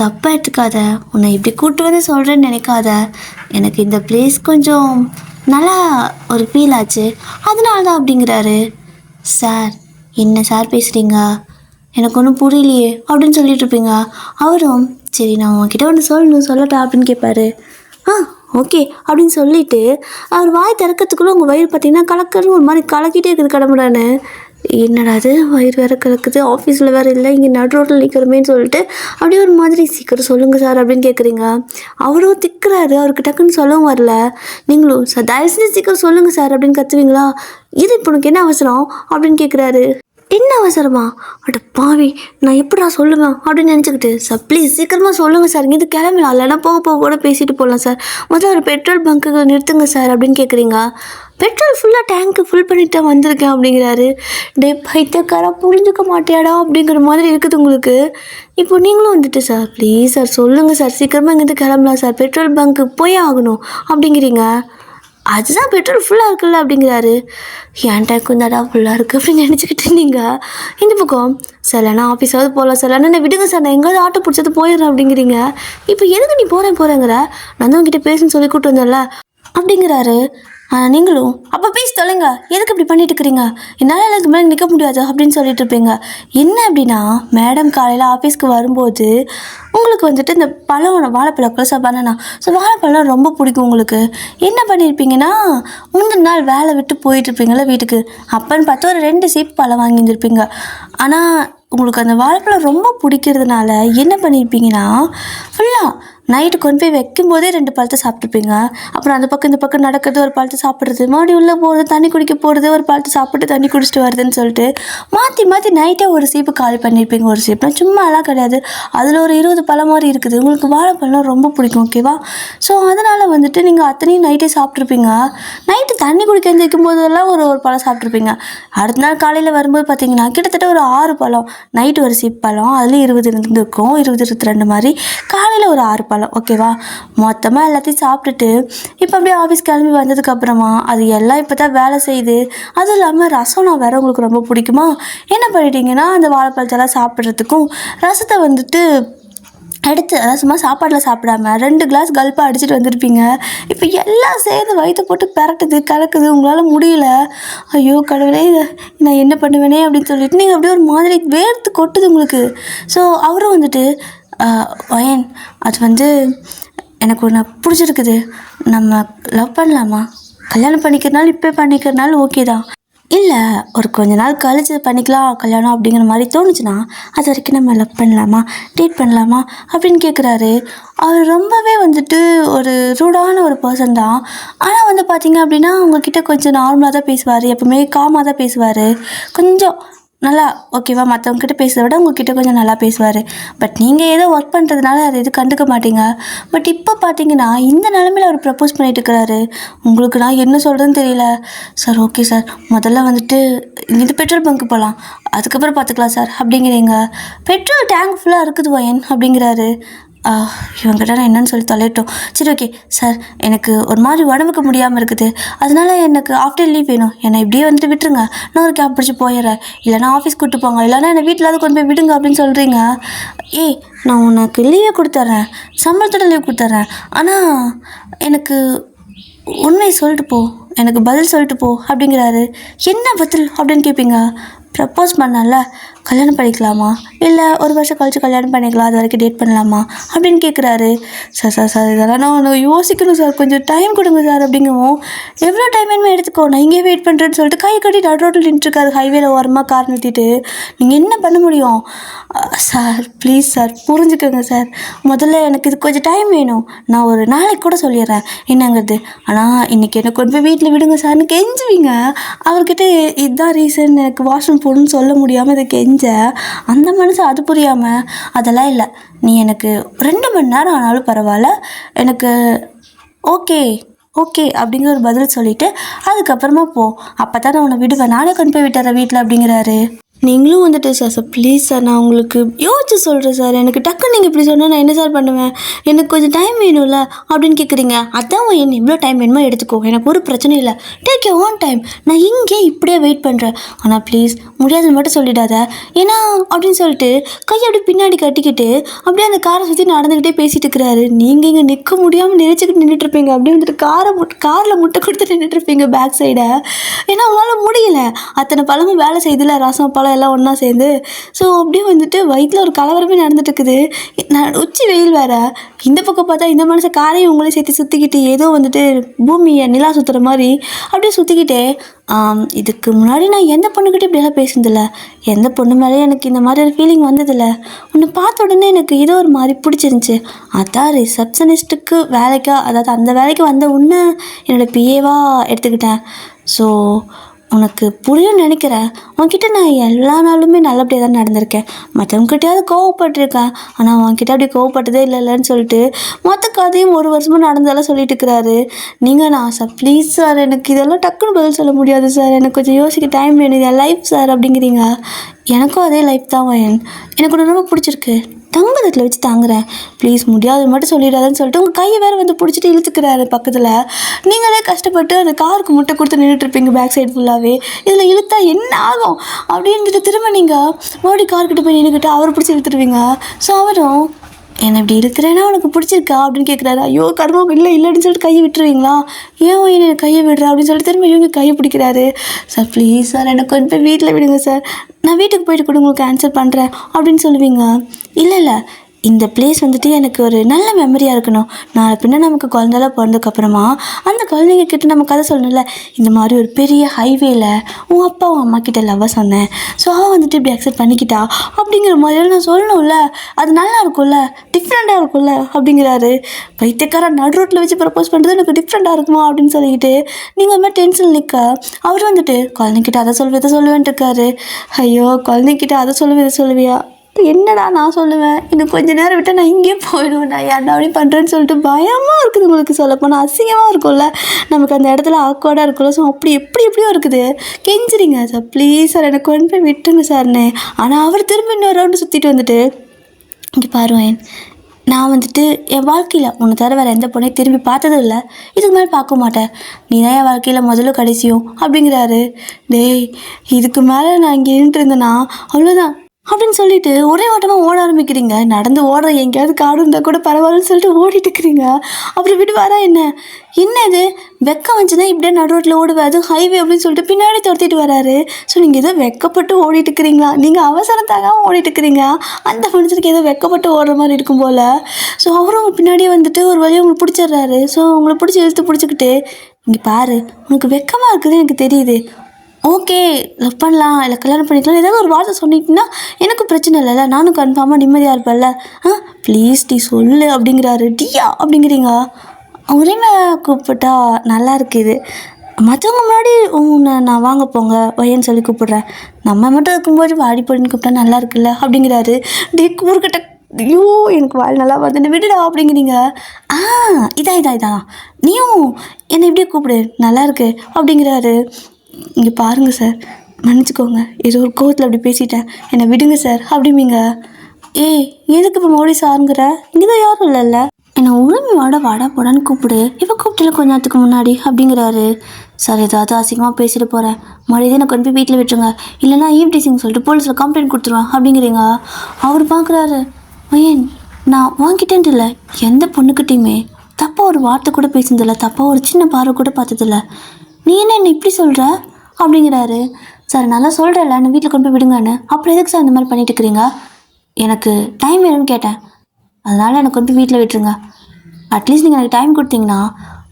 தப்பாக எடுத்துக்காத, உன்னை இப்படி கூப்பிட்டு வந்து சொல்கிறேன்னு நினைக்காத, எனக்கு இந்த பிளேஸ் கொஞ்சம் நல்லா ஒரு ஃபீல் ஆச்சு, அதனால தான் அப்படிங்கிறாரு. சார் என்ன சார் பேசுகிறீங்க, எனக்கு ஒன்றும் புரியலையே அப்படின்னு சொல்லிட்டுருப்பீங்க. அவரும் சரி நான் உங்ககிட்ட ஒன்று சொல்லட்டா அப்படின்னு கேட்பாரு. ஓகே அப்படின்னு சொல்லிவிட்டு அவர் வாய் திறக்கிறதுக்குள்ளே உங்கள் வயிறு பார்த்தீங்கன்னா கலக்கன்னு ஒரு மாதிரி கலக்கிட்டே இருக்குது கடமுடான்னு. என்னடா அது வயிறு வேறு கலக்குது, ஆஃபீஸில் வேறு இல்லை, இங்கே நடு ரோட்டில் நிற்கிறமேன்னு சொல்லிட்டு அப்படியே ஒரு மாதிரி சீக்கிரம் சொல்லுங்கள் சார் அப்படின்னு கேட்குறீங்க. அவரும் திக்குறாரு, அவருக்கு டக்குன்னு சொல்லவும் வரல. நீங்களும் சார் தயவு செஞ்சு சீக்கிரம் சொல்லுங்கள் சார் அப்படின்னு கத்துவீங்களா. இது இப்போ உனக்கு என்ன அவசரம் அப்படின்னு கேட்குறாரு. என்ன அவசரமா, அட பாவி நான் எப்படா சொல்லுவேன் அப்படின்னு நினச்சிக்கிட்டு, சார் ப்ளீஸ் சீக்கிரமாக சொல்லுங்கள் சார், இங்கே கிளம்பலாம், இல்லைன்னா போக கூட பேசிட்டு போகலாம் சார், முதல்ல ஒரு பெட்ரோல் பங்க்குக்கு நிறுத்துங்க சார் அப்படின்னு கேட்குறீங்க. பெட்ரோல் ஃபுல்லாக டேங்க்கு ஃபுல் பண்ணிட்டு தான் வந்திருக்கேன் அப்படிங்கிறாரு. பைத்தியக்காரா புரிஞ்சுக்க மாட்டியாடா அப்படிங்கிற மாதிரி இருக்குது உங்களுக்கு. இப்போ நீங்களும் வந்துட்டு சார் ப்ளீஸ் சார் சொல்லுங்கள் சார், சீக்கிரமாக இங்கேருந்து கிளம்பலாம் சார், பெட்ரோல் பங்க்கு போய் ஆகணும் அப்படிங்கிறீங்க. அதுதான் பெட்ரோல் ஃபுல்லாக இருக்குல்ல அப்படிங்கிறாரு. என் டேங்க்கும் தாடா ஃபுல்லாக இருக்குது அப்படின்னு நினச்சிக்கிட்டு நீங்கள் இந்த பக்கம் சார் இல்லைனா ஆஃபீஸாவது போகலாம் சார், இல்லைன்னா விடுங்க சார் நான் எங்கேயாவது ஆட்டோ பிடிச்சது போயிடுறேன் அப்படிங்கிறீங்க. இப்போ எதுக்கு நீ போகிறேங்கிற, நான் தான் உங்ககிட்ட பேசுன்னு சொல்லி கூப்பிட்டு வந்தேன்ல அப்படிங்கிறாரு. நீங்களும் அப்போ ப்ளீஸ் தொலைங்க, எதுக்கு இப்படி பண்ணிட்டு இருக்கிறீங்க, என்னால் எனக்கு மேலே நிற்க முடியாது அப்படின்னு சொல்லிட்டு இருப்பீங்க. என்ன அப்படின்னா மேடம் காலையில் ஆஃபீஸ்க்கு வரும்போது உங்களுக்கு வந்துட்டு இந்த வாழைப்பழம் பனானா, ஸோ வாழைப்பழம் ரொம்ப பிடிக்கும் உங்களுக்கு. என்ன பண்ணியிருப்பீங்கன்னா முந்தின நாள் வேலை விட்டு போயிட்டுருப்பீங்களா வீட்டுக்கு, அப்போன்னு பார்த்து ஒரு 2 சீப் பழம் வாங்கியிருந்துருப்பீங்க. ஆனால் உங்களுக்கு அந்த வாழைப்பழம் ரொம்ப பிடிக்கிறதுனால என்ன பண்ணியிருப்பீங்கன்னா ஃபுல்லாக நைட்டு கொண்டு போய் வைக்கும்போதே 2 பழத்தை சாப்பிட்ருப்பீங்க. அப்புறம் அந்த பக்கம் இந்த பக்கம் நடக்கிறது, ஒரு பழத்தை சாப்பிட்றது, மறுபடியும் உள்ளே போகிறது, தண்ணி குடிக்க போகிறது, ஒரு பழத்தை சாப்பிட்டு தண்ணி குடிச்சிட்டு வருதுன்னு சொல்லிட்டு மாற்றி நைட்டே ஒரு சீப்பு காலி பண்ணியிருப்பீங்க. ஒரு சீப்னா சும்மா எல்லாம் கிடையாது, அதில் ஒரு 20 பழம் மாதிரி இருக்குது. உங்களுக்கு வாழைப்பழம் ரொம்ப பிடிக்கும், ஓகேவா? ஸோ அதனால் வந்துட்டு நீங்கள் அத்தனையும் நைட்டே சாப்பிட்ருப்பீங்க. நைட்டு தண்ணி குடிக்க எழுந்திரிக்கும் போதெல்லாம் ஒரு பழம் சாப்பிட்ருப்பீங்க. அடுத்த நாள் காலையில் வரும்போது பார்த்தீங்கன்னா கிட்டத்தட்ட ஒரு 6 பழம், நைட்டு ஒரு சீப் பழம், அதுலேயும் 20 இருந்திருக்கும், 20-22 மாதிரி, காலையில் ஒரு 6 பழம், ஓகேவா? மொத்தமாக எல்லாத்தையும் சாப்பிட்டுட்டு இப்போ அப்படியே ஆஃபீஸ் கிளம்பி வந்ததுக்கப்புறமா அது எல்லாம் இப்போ தான் வேலை செய்யுது. அதுவும் இல்லாமல் ரசம் நான் வேறு உங்களுக்கு ரொம்ப பிடிக்குமா, என்ன பண்ணிட்டீங்கன்னா அந்த வாழைப்பழத்தெல்லாம் சாப்பிட்றதுக்கும் ரசத்தை வந்துட்டு அடுத்து அதாவது சும்மா சாப்பாட்டில் சாப்பிடாம 2 கிளாஸ் கல்ப்பாக அடிச்சுட்டு வந்திருப்பீங்க. இப்போ எல்லாம் சேர்ந்து வயிற்ற போட்டு பெரட்டுது கலக்குது, உங்களால் முடியல. ஐயோ கடவுளே, இதை நான் என்ன பண்ணுவேனே அப்படின்னு சொல்லிட்டு நீங்கள் அப்படியே ஒரு மாதிரி வேர்த்து கொட்டுது உங்களுக்கு. ஸோ அவரும் வந்துட்டு வயன் அது வந்து எனக்கு ஒன்று பிடிச்சிருக்குது, நம்ம லவ் பண்ணலாமா, கல்யாணம் பண்ணிக்கிறனால இப்போ பண்ணிக்கிறனால ஓகே தான், இல்லை ஒரு கொஞ்ச நாள் கழிச்சு பண்ணிக்கலாம் கல்யாணம் அப்படிங்கிற மாதிரி தோணுச்சுன்னா அது வரைக்கும் நம்ம லவ் பண்ணலாமா, டேட் பண்ணலாமா அப்படின்னு கேட்குறாரு. அவர் ரொம்பவே வந்துட்டு ஒரு ரூடான ஒரு பர்சன் தான். ஆனால் வந்து பார்த்தீங்க அப்படின்னா உங்ககிட்ட கொஞ்சம் நார்மலாக தான் பேசுவார், எப்பவுமே காமாக தான் பேசுவார், கொஞ்சம் நல்லா ஓகேவா, மற்றவங்ககிட்ட பேசுகிறத விட உங்ககிட்ட கொஞ்சம் நல்லா பேசுவார். பட் நீங்கள் ஏதோ ஒர்க் பண்ணுறதுனால அதை எதுவும் கண்டுக்க மாட்டீங்க. பட் இப்போ பார்த்தீங்கன்னா இந்த நிலமையில் அவர் ப்ரப்போஸ் பண்ணிட்டு இருக்கிறாரு. உங்களுக்கு நான் என்ன சொல்கிறதுன்னு தெரியல. சார் ஓகே சார், முதல்ல வந்துட்டு இங்கேருந்து பெட்ரோல் பங்க்கு போகலாம், அதுக்கப்புறம் பார்த்துக்கலாம் சார் அப்படிங்கிறீங்க. பெட்ரோல் டேங்க் ஃபுல்லாக இருக்குது வயன் அப்படிங்கிறாரு. இவங்ககிட்ட நான் என்னன்னு சொல்லி தொலைட்டோம். சரி ஓகே சார், எனக்கு ஒரு மாதிரி உடம்புக்கு முடியாமல் இருக்குது, அதனால எனக்கு ஆஃப்டர் லீவ் வேணும், என்னை இப்படியே வந்துட்டு விட்டுருங்க, நான் ஒரு கேப் பிடிச்சி போயிடுறேன், இல்லைனா ஆஃபீஸ் கூப்பிட்டு போங்க, இல்லைனா என்னை வீட்டில் கொண்டு போய் விடுங்க அப்படின்னு சொல்கிறீங்க. ஏய் நான் உனக்கு லீவே கொடுத்துட்றேன், சம்பளத்தோட லீவ் கொடுத்துட்றேன், ஆனால் எனக்கு உண்மையை சொல்லிட்டு போ, எனக்கு பதில் சொல்லிட்டு போ அப்படிங்கிறாரு. என்ன பதில் அப்படின்னு கேட்பீங்க. ப்ரப்போஸ் பண்ணல, கல்யாணம் பண்ணிக்கலாமா, இல்லை ஒரு வருஷம் கழிச்சு கல்யாணம் பண்ணிக்கலாம், அது வரைக்கும் டேட் பண்ணலாமா அப்படின்னு கேட்குறாரு. சார் இதெல்லாம் நான் யோசிக்கணும் சார், கொஞ்சம் டைம் கொடுங்க சார் அப்படிங்கவும். எவ்வளோ டைம் வேணுமே எடுத்துக்கோ, நான் இங்கே வெயிட் பண்ணுறேன்னு சொல்லிட்டு கை கட்டி நடு ரோட்டில் நின்றுருக்காரு, ஹைவேல ஓரமாக கார் நிறுத்திட்டு. நீங்கள் என்ன பண்ண முடியும் சார், ப்ளீஸ் சார் புரிஞ்சுக்கோங்க சார், முதல்ல எனக்கு இது கொஞ்சம் டைம் வேணும், நான் ஒரு நாளைக்கு கூட சொல்லிடுறேன் என்னங்கிறது, ஆனால் இன்றைக்கி எனக்கு கொண்டு போய் வீட்டில் விடுங்க சார்னு கெஞ்சுவீங்க. அவர்கிட்ட இதுதான் ரீசன், எனக்கு வாஷ்ரூம் போகணுன்னு சொல்ல முடியாமல் இதை கெஞ்ச அந்த மனுஷன் அது புரியாமல், அதெல்லாம் இல்லை, நீ எனக்கு 2 மணி நேரம் ஆனாலும் பரவாயில்ல, எனக்கு ஓகே ஓகே அப்படிங்கிற ஒரு பதில் சொல்லிவிட்டு அதுக்கப்புறமா போ, அப்போ தான் நான் உன்னை விடுவேன், நானே கொண்டு போய் விட்டுறேன் வீட்டில் அப்படிங்கிறாரு. நீங்களும் வந்துட்டு சார் ப்ளீஸ் சார், நான் உங்களுக்கு யோசிச்சு சொல்கிறேன் சார், எனக்கு டக்குன்னு நீங்கள் இப்படி சொன்னால் நான் என்ன சார் பண்ணுவேன், எனக்கு கொஞ்சம் டைம் வேணும்ல அப்படின்னு கேட்குறீங்க. அதான் என்ன எவ்வளோ டைம் வேணுமோ எடுத்துக்கோ, எனக்கு ஒரு பிரச்சனையும் இல்லை, டேக் யூர் ஓன் டைம், நான் இங்கே இப்படியே வெயிட் பண்ணுறேன், ஆனால் ப்ளீஸ் முடியாதுன்னு மட்டும் சொல்லிடாத ஏன்னா அப்படின்னு சொல்லிட்டு கையை அப்படி பின்னாடி கட்டிக்கிட்டு அப்படியே அந்த காரை சுற்றி நடந்துக்கிட்டே பேசிகிட்டு இருக்கிறாரு. நீங்கள் இங்கே நிற்க முடியாமல் நினைச்சிக்கிட்டு நின்றுட்டுருப்பீங்க, அப்படியே வந்துட்டு காரில் முட்டை கொடுத்து நின்றுட்டுருப்பீங்க பேக் சைடை. ஏன்னா அவங்களால முடியல, அத்தனை பழமும் வேலை செய்தில்ல, ரசம் பழம் எல்லாம் ஒன்றா சேர்ந்து. ஸோ அப்படியே வந்துட்டு வயிற்றில் ஒரு கலவரமே நடந்துட்டு இருக்குது. உச்சி வெயில் வேறு, இந்த பக்கம் பார்த்தா இந்த மனுஷன் காரையும் உங்களே சேர்த்து சுற்றிக்கிட்டு ஏதோ வந்துட்டு பூமியை நிலா சுற்றுற மாதிரி அப்படியே சுற்றிக்கிட்டே, இதுக்கு முன்னாடி நான் எந்த பொண்ணுக்கிட்டே இப்படியெல்லாம் பேசுனதில்ல, எந்த பொண்ணு மேலே எனக்கு இந்த மாதிரி ஒரு ஃபீலிங் வந்ததில்லை, உன்னை பார்த்த உடனே எனக்கு ஏதோ ஒரு மாதிரி பிடிச்சிருந்துச்சி, அதான் ரிசப்ஷனிஸ்ட்டுக்கு வேலைக்கா, அதாவது அந்த வேலைக்கு வந்த உன்னை என்னோடய பிஏவாக எடுத்துக்கிட்டேன். ஸோ உனக்கு புரியும்னு நினைக்கிறேன், உன்கிட்ட நான் எல்லா நாளுமே நல்லபடியாக தான் நடந்திருக்கேன், மற்றவங்ககிட்டயாவது கோவப்பட்டிருக்கேன், ஆனால் உன்கிட்ட அப்படி கோவப்பட்டதே இல்லைன்னு சொல்லிட்டு மொத்த கதையும் 1 வருஷமாக நடந்ததெல்லாம் சொல்லிட்டு இருக்கிறாரு. நீங்கள் நான் சார் ப்ளீஸ் சார், எனக்கு இதெல்லாம் டக்குன்னு பதில் சொல்ல முடியாது சார், எனக்கு கொஞ்சம் யோசிக்க டைம் வேணும், இது லைஃப் சார் அப்படிங்கிறீங்க. எனக்கும் அதே லைஃப் தான் வயன், எனக்கு ஒன்று ரொம்ப பிடிச்சிருக்கு, தங்கத்தில் வச்சு தாங்குறேன், ப்ளீஸ் முடியாதுன்னு மட்டும் சொல்லிடாதுன்னு சொல்லிட்டு உங்கள் கையை வேறு வந்து பிடிச்சிட்டு இழுத்துக்கிறாரு பக்கத்தில். நீங்களே கஷ்டப்பட்டு அந்த காருக்கு முட்டை கொடுத்து நின்றுட்டுருப்பீங்க பேக் சைடு ஃபுல்லாகவே, இதில் இழுத்தா என்ன ஆகும் அப்படின்ட்டு திரும்ப நீங்கள் மறுபடியும் கார்கிட்ட போய் நின்றுக்கிட்டு அவரை பிடிச்சி இழுத்துருவீங்க. ஸோ அவரும் என்னை இப்படி இருக்கிறேன்னா உனக்கு பிடிச்சிருக்கா அப்படின்னு கேட்குறாரு. ஐயோ கர்மம், இல்லைன்னு சொல்லிட்டு கையை விட்டுருவீங்களா, ஏன் என்ன கையை விடுறா அப்படின்னு சொல்லிட்டு திரும்ப இவங்க கையை பிடிக்கிறாரு. சார் ப்ளீஸ் சார், எனக்கு கொண்டு போய் வீட்டில் விடுங்க சார், நான் வீட்டுக்கு போயிட்டு கூட உங்களுக்கு ஆன்சர் பண்ணுறேன் அப்படின்னு சொல்லுவீங்க. இல்லை இந்த பிளேஸ் வந்துட்டு எனக்கு ஒரு நல்ல மெமரியாக இருக்கணும், நாளை பின்ன நமக்கு குழந்தைலாம் பிறந்ததுக்கப்புறமா அந்த குழந்தைங்க கிட்ட நம்ம கதை சொல்லணும்ல, இந்த மாதிரி ஒரு பெரிய ஹைவேல உன் அப்பா உன் அம்மா கிட்ட லவ்வாக சொன்னேன், ஸோ அவன் வந்துட்டு இப்படி அக்செப்ட் பண்ணிக்கிட்டா அப்படிங்கிற மாதிரிலாம் நான் சொல்லணும்ல, அது நல்லா இருக்கும்ல, டிஃப்ரெண்ட்டாக இருக்கும்ல அப்படிங்கிறாரு. வைத்தியக்கார நடு ரோட்டில் வச்சு ப்ரப்போஸ் பண்ணுறது எனக்கு டிஃப்ரெண்ட்டாக இருக்குமா அப்படின்னு சொல்லிக்கிட்டு நீங்கள் மாதிரி டென்ஷன் நிற்க, அவர் வந்துட்டு குழந்தைங்கிட்ட அதை சொல்லுவேன்ட்டு இருக்காரு. ஐயோ குழந்தைங்கிட்ட அதை சொல்லுவியா, என்னடா நான் சொல்லுவேன், இன்னும் கொஞ்சம் நேரம் விட்டால் நான் இங்கேயே போயிடுவேன், நான் ஏன்டா அப்படி பண்ணுறேன்னு சொல்லிட்டு பயமாக இருக்குது உங்களுக்கு, சொல்லப்போனால் அசிங்கமாக இருக்கும்ல, நமக்கு அந்த இடத்துல ஆக்வர்டாக இருக்கும்ல. ஸோ அப்படி எப்படியோ இருக்குது, கெஞ்சிரிங்க சார் ப்ளீஸ் சார் எனக்கு கொண்டு போய் விட்டுருங்க சார்னு. ஆனால் அவர் திரும்ப இன்னொரு ரவுண்டு சுற்றிட்டு வந்துட்டு, இங்கே பாருவேன், நான் வந்துட்டு என் வாழ்க்கையில் உன்னை தவிர வேறு எந்த பொண்ணையும் திரும்பி பார்த்ததும் இல்லை, இதுக்கு மேலே பார்க்க மாட்டேன், நீ தான் என் வாழ்க்கையில் முதல்ல கடைசியும் அப்படிங்கிறாரு. டேய் இதுக்கு மேலே நான் இங்கே இருந்துருந்தேன்னா அவ்வளோதான், அப்படின்னு சொல்லிட்டு ஒரே ஓட்டமாக ஓட ஆரம்பிக்கிறீங்க. நடந்து ஓடுற எங்கேயாவது காடு இருந்தால் கூட பரவாயில்லன்னு சொல்லிட்டு ஓடிட்டு இருக்கிறீங்க. அப்புறம் விடுவாரா என்ன? என்ன இது வெக்கம் வந்துச்சுன்னா இப்படியே நடு ரோட்டில் ஓடுவேன், அது ஹைவே அப்படின்னு சொல்லிட்டு பின்னாடி துரத்திட்டு வராரு. ஸோ நீங்கள் ஏதோ வெக்கப்பட்டு ஓடிட்டு இருக்கிறீங்களா? நீங்கள் அவசரம் தாங்காமல் ஓடிட்டு இருக்கிறீங்க. அந்த மனுஷனுக்கு ஏதோ வெக்கப்பட்டு ஓடுற மாதிரி இருக்கும் போல். ஸோ அவரும் உங்கள் பின்னாடியே வந்துட்டு ஒரு வழியை உங்களுக்கு பிடிச்சிடுறாரு. ஸோ உங்களை பிடிச்சி இழுத்து பிடிச்சிக்கிட்டு, இங்கே பாரு உனக்கு வெக்கமாக இருக்குது எனக்கு தெரியுது, ஓகே லவ் பண்ணலாம் இல்லை கல்யாணம் பண்ணிக்கலாம் ஏதாவது ஒரு வார்த்தை சொன்னிங்கன்னா எனக்கும் பிரச்சனை இல்லைல்ல, நானும் கன்ஃபார்மாக நிம்மதியாக இருப்பேன்ல, ப்ளீஸ் டி சொல்லு அப்படிங்கிறாரு. டியா அப்படிங்கிறீங்க. உரிமையாக கூப்பிட்டா நல்லா இருக்குது. மற்றவங்க முன்னாடி உன்னை நான் வாங்க போங்க வையன்னு சொல்லி கூப்பிட்றேன், நம்ம மட்டும் இருக்கும்போது வாடி போடின்னு கூப்பிட்டா நல்லா இருக்குல்ல அப்படிங்கிறாரு. டே கூறுகிட்ட ஐயோ எனக்கு வாழ் நல்லா வருதுன்னு விடுடா அப்படிங்கிறீங்க. இதான் நீயும் என்னை இப்படியே கூப்பிடு நல்லா இருக்கு அப்படிங்கிறாரு. இங்கே பாருங்கள் சார், மன்னிச்சிக்கோங்க, ஏதோ ஒரு கோவத்தில் அப்படி பேசிட்டேன், என்னை விடுங்க சார் அப்படிம்பீங்க. ஏய் எதுக்கு இப்போ மோடி சாருங்கிற, இங்கே தான் யாரும் இல்லைல்ல, என்னை உரிமையோட வாடா போடான்னு கூப்பிடு, இப்போ கூப்பிட்டுல கொஞ்ச நேரத்துக்கு முன்னாடி அப்படிங்கிறாரு. சார் ஏதாவது அசிங்கமாக பேசிட்டு போகிறேன், மறுபடியும் எனக்கு கொண்டு போய் வீட்டில் விட்டுருங்க, இல்லைனா ஈவ்டீசிங் சொல்லிட்டு போலீஸில் கம்ப்ளைண்ட் கொடுத்துருவேன் அப்படிங்கிறீங்க. அவர் பார்க்குறாரு, ஏன் நான் வாங்கிட்டேன்ட்டு இல்லை, எந்த பொண்ணுக்கிட்டையுமே தப்பாக ஒரு வார்த்தை கூட பேசுனதில்லை, தப்பாக ஒரு சின்ன பார்வை கூட பார்த்ததில்ல, நீ என்ன இப்படி சொல்கிற அப்படிங்கிறாரு. சார் நல்லா சொல்கிறேன்ல என்னை வீட்டில் கொண்டு போய் விடுங்கன்னு, அப்புறம் எதுக்கு சார் இந்த மாதிரி பண்ணிட்டு இருக்கிறீங்க, எனக்கு டைம் வேணும்னு கேட்டேன், அதனால் எனக்கு கொண்டு போய் வீட்டில் விட்டுருங்க, அட்லீஸ்ட் நீங்கள் எனக்கு டைம் கொடுத்தீங்கன்னா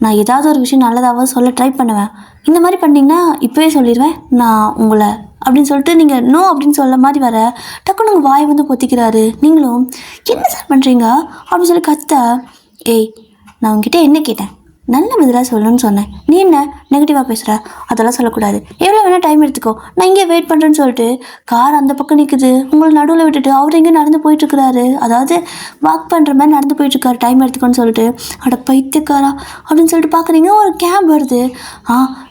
நான் ஏதாவது ஒரு விஷயம் நல்லதாக சொல்ல ட்ரை பண்ணுவேன், இந்த மாதிரி பண்ணிங்கன்னா இப்போவே சொல்லிடுவேன் நான் உங்களை அப்படின்னு சொல்லிட்டு நீங்கள் நோ அப்படின்னு சொல்ல மாதிரி வர டக்குன்னு உங்கள் வாயை வந்து பொத்திக்கிறாரு. நீங்களும் என்ன சார் பண்ணுறீங்க அப்படின்னு சொல்லி கத்த, ஏய் நான் உங்ககிட்ட என்ன கேட்டேன், நல்ல பதிலாக சொல்லணும்னு சொன்னேன், நீ என்ன நெகட்டிவாக பேசுகிற, அதெல்லாம் சொல்லக்கூடாது, எவ்வளோ வேணால் டைம் எடுத்துக்கோ, நான் இங்கே வெயிட் பண்ணுறேன்னு சொல்லிட்டு கார் அந்த பக்கம் நிற்குது, உங்களை நடுவில் விட்டுட்டு அவர் எங்கே நடந்து போயிட்டுருக்கிறாரு, அதாவது வாக் பண்ணுற மாதிரி நடந்து போயிட்டுருக்காரு, டைம் எடுத்துக்கோன்னு சொல்லிட்டு. அட பைத்தியக்காரா அப்படின்னு சொல்லிட்டு பார்க்குறீங்க, ஒரு கேப் வருது.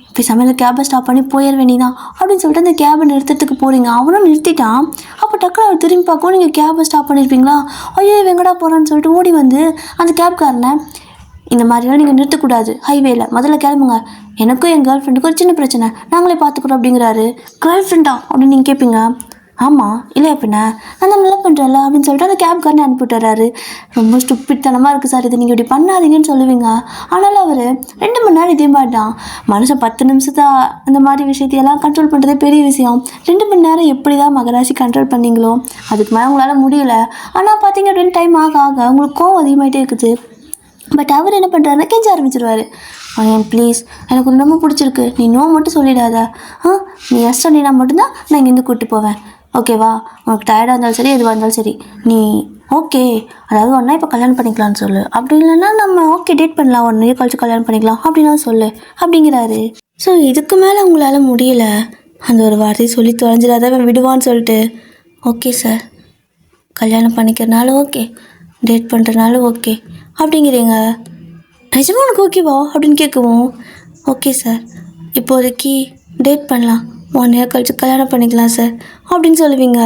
இப்போ சமையல் கேபை ஸ்டாப் பண்ணி போயிட வேண்டியதான் அப்படின்னு சொல்லிட்டு அந்த கேபை நிறுத்தத்துக்கு போகிறீங்க. அவனும் நிறுத்திட்டான். அப்போ டக்குனு அவர் திரும்பி பார்க்கவும் நீங்கள் கேபை ஸ்டாப் பண்ணியிருப்பீங்களா, ஐயோ வெங்கடா போகிறான்னு சொல்லிட்டு ஓடி வந்து அந்த கேப்காரனை, இந்த மாதிரிலாம் நீங்கள் நிறுத்தக்கூடாது ஹைவேல, முதல்ல கிளம்புங்க, எனக்கும் என் கேர்ள் ஃப்ரெண்டுக்கும் ஒரு சின்ன பிரச்சனை, நாங்களே பார்த்துக்குறோம் அப்படிங்கிறாரு. கேர்ள் ஃப்ரெண்டா அப்படின்னு நீங்கள் கேட்பீங்க. ஆமாம் இல்லையா பின்ன, நான் தான் நல்லா பண்ணுறேன்ல அப்படின்னு சொல்லிட்டு அந்த கேப்காரனை அனுப்பிவிட்டுறாரு. ரொம்ப ஸ்டூப்பிட்தனமாக இருக்குது சார், இது நீங்கள் இப்படி பண்ணாதீங்கன்னு சொல்லுவீங்க. ஆனாலும் அவர் 2 மணி நேரம் இதே மாதிரி தான், மனுஷன் 10 நிமிஷத்தை இந்த மாதிரி விஷயத்தையெல்லாம் கண்ட்ரோல் பண்ணுறதே பெரிய விஷயம், 2 மணி நேரம் எப்படி தான் மகராசி கண்ட்ரோல் பண்ணிங்களோ அதுக்கு மேலே உங்களால் முடியல. ஆனால் பார்த்தீங்க அப்படின்னு டைம் ஆக ஆக உங்களுக்கு கோவம் அதிகமாகிட்டே இருக்குது. பட் அவர் என்ன பண்ணுறாருன்னா கெஞ்ச ஆரம்பிச்சிருவார், ஏன் ப்ளீஸ் எனக்கு ரொம்ப பிடிச்சிருக்கு, நீ நோ மட்டும் சொல்லிடாத, நீ எஸ் சொன்னா மட்டும்தான் நான் இங்கேருந்து கூப்பிட்டு போவேன், ஓகேவா, உனக்கு டயர்டாக இருந்தாலும் சரி எதுவாக இருந்தாலும் சரி, நீ ஓகே அதாவது ஒன்றா இப்போ கல்யாணம் பண்ணிக்கலான்னு சொல்லு, அப்படி இல்லைன்னா நம்ம ஓகே டேட் பண்ணலாம், 1 இயர் கழிச்சு கல்யாணம் பண்ணிக்கலாம் அப்படின்னா சொல்லு அப்படிங்கிறாரு. ஸோ இதுக்கு மேலே உங்களால் முடியல, அந்த ஒரு வார்த்தையை சொல்லி தொலைஞ்சிடாத விடுவான்னு சொல்லிட்டு, ஓகே சார் கல்யாணம் பண்ணிக்கிறனாலும் ஓகே, டேட் பண்ணுறனாலும் ஓகே அப்படிங்கிறீங்க. நிஜமாக உனக்கு ஓகேவா அப்படின்னு கேட்குவோம். ஓகே சார் இப்போதைக்கு டேட் பண்ணலாம், 1 இயர் கழிச்சு கல்யாணம் பண்ணிக்கலாம் சார் அப்படின்னு சொல்லுவீங்க.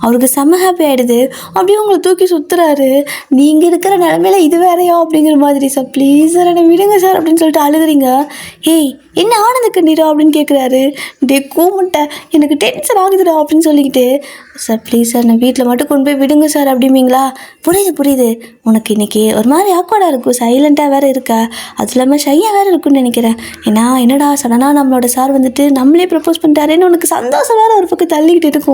அவருக்கு செம்ம ஹாப்பி ஆகிடுது, அப்படியே உங்களை தூக்கி சுற்றுறாரு. நீங்கள் இருக்கிற நிலமையில இது வேறையா அப்படிங்கிற மாதிரி, சார் ப்ளீஸ் சார் என்னை விடுங்க சார் அப்படின்னு சொல்லிட்டு அழுகுறீங்க. ஏய் என்ன ஆனந்த கண்ணீரா அப்படின்னு கேட்குறாரு. டே கூமுட்டை எனக்கு டென்ஷன் ஆகுதுடா அப்படின்னு சொல்லிக்கிட்டு, சார் ப்ளீஸ் சார் நான் வீட்டில் மட்டும் கொண்டு போய் விடுங்க சார் அப்படிம்பீங்களா. புரியுது உனக்கு இன்றைக்கி ஒரு மாதிரி ஆக்வர்டாக இருக்கும், சைலண்ட்டாக வேறு இருக்கா, அது இல்லாமல் ஷையாக வேறு இருக்குன்னு நினைக்கிறேன், ஏன்னா என்னடா சடனாக நம்மளோட சார் வந்துட்டு நம்மளே ப்ரப்போஸ் பண்ணிட்டாருன்னு உனக்கு சந்தோஷம் வேறு ஒரு பக்கம் தள்ளிக்கிட்டு இருக்கும்.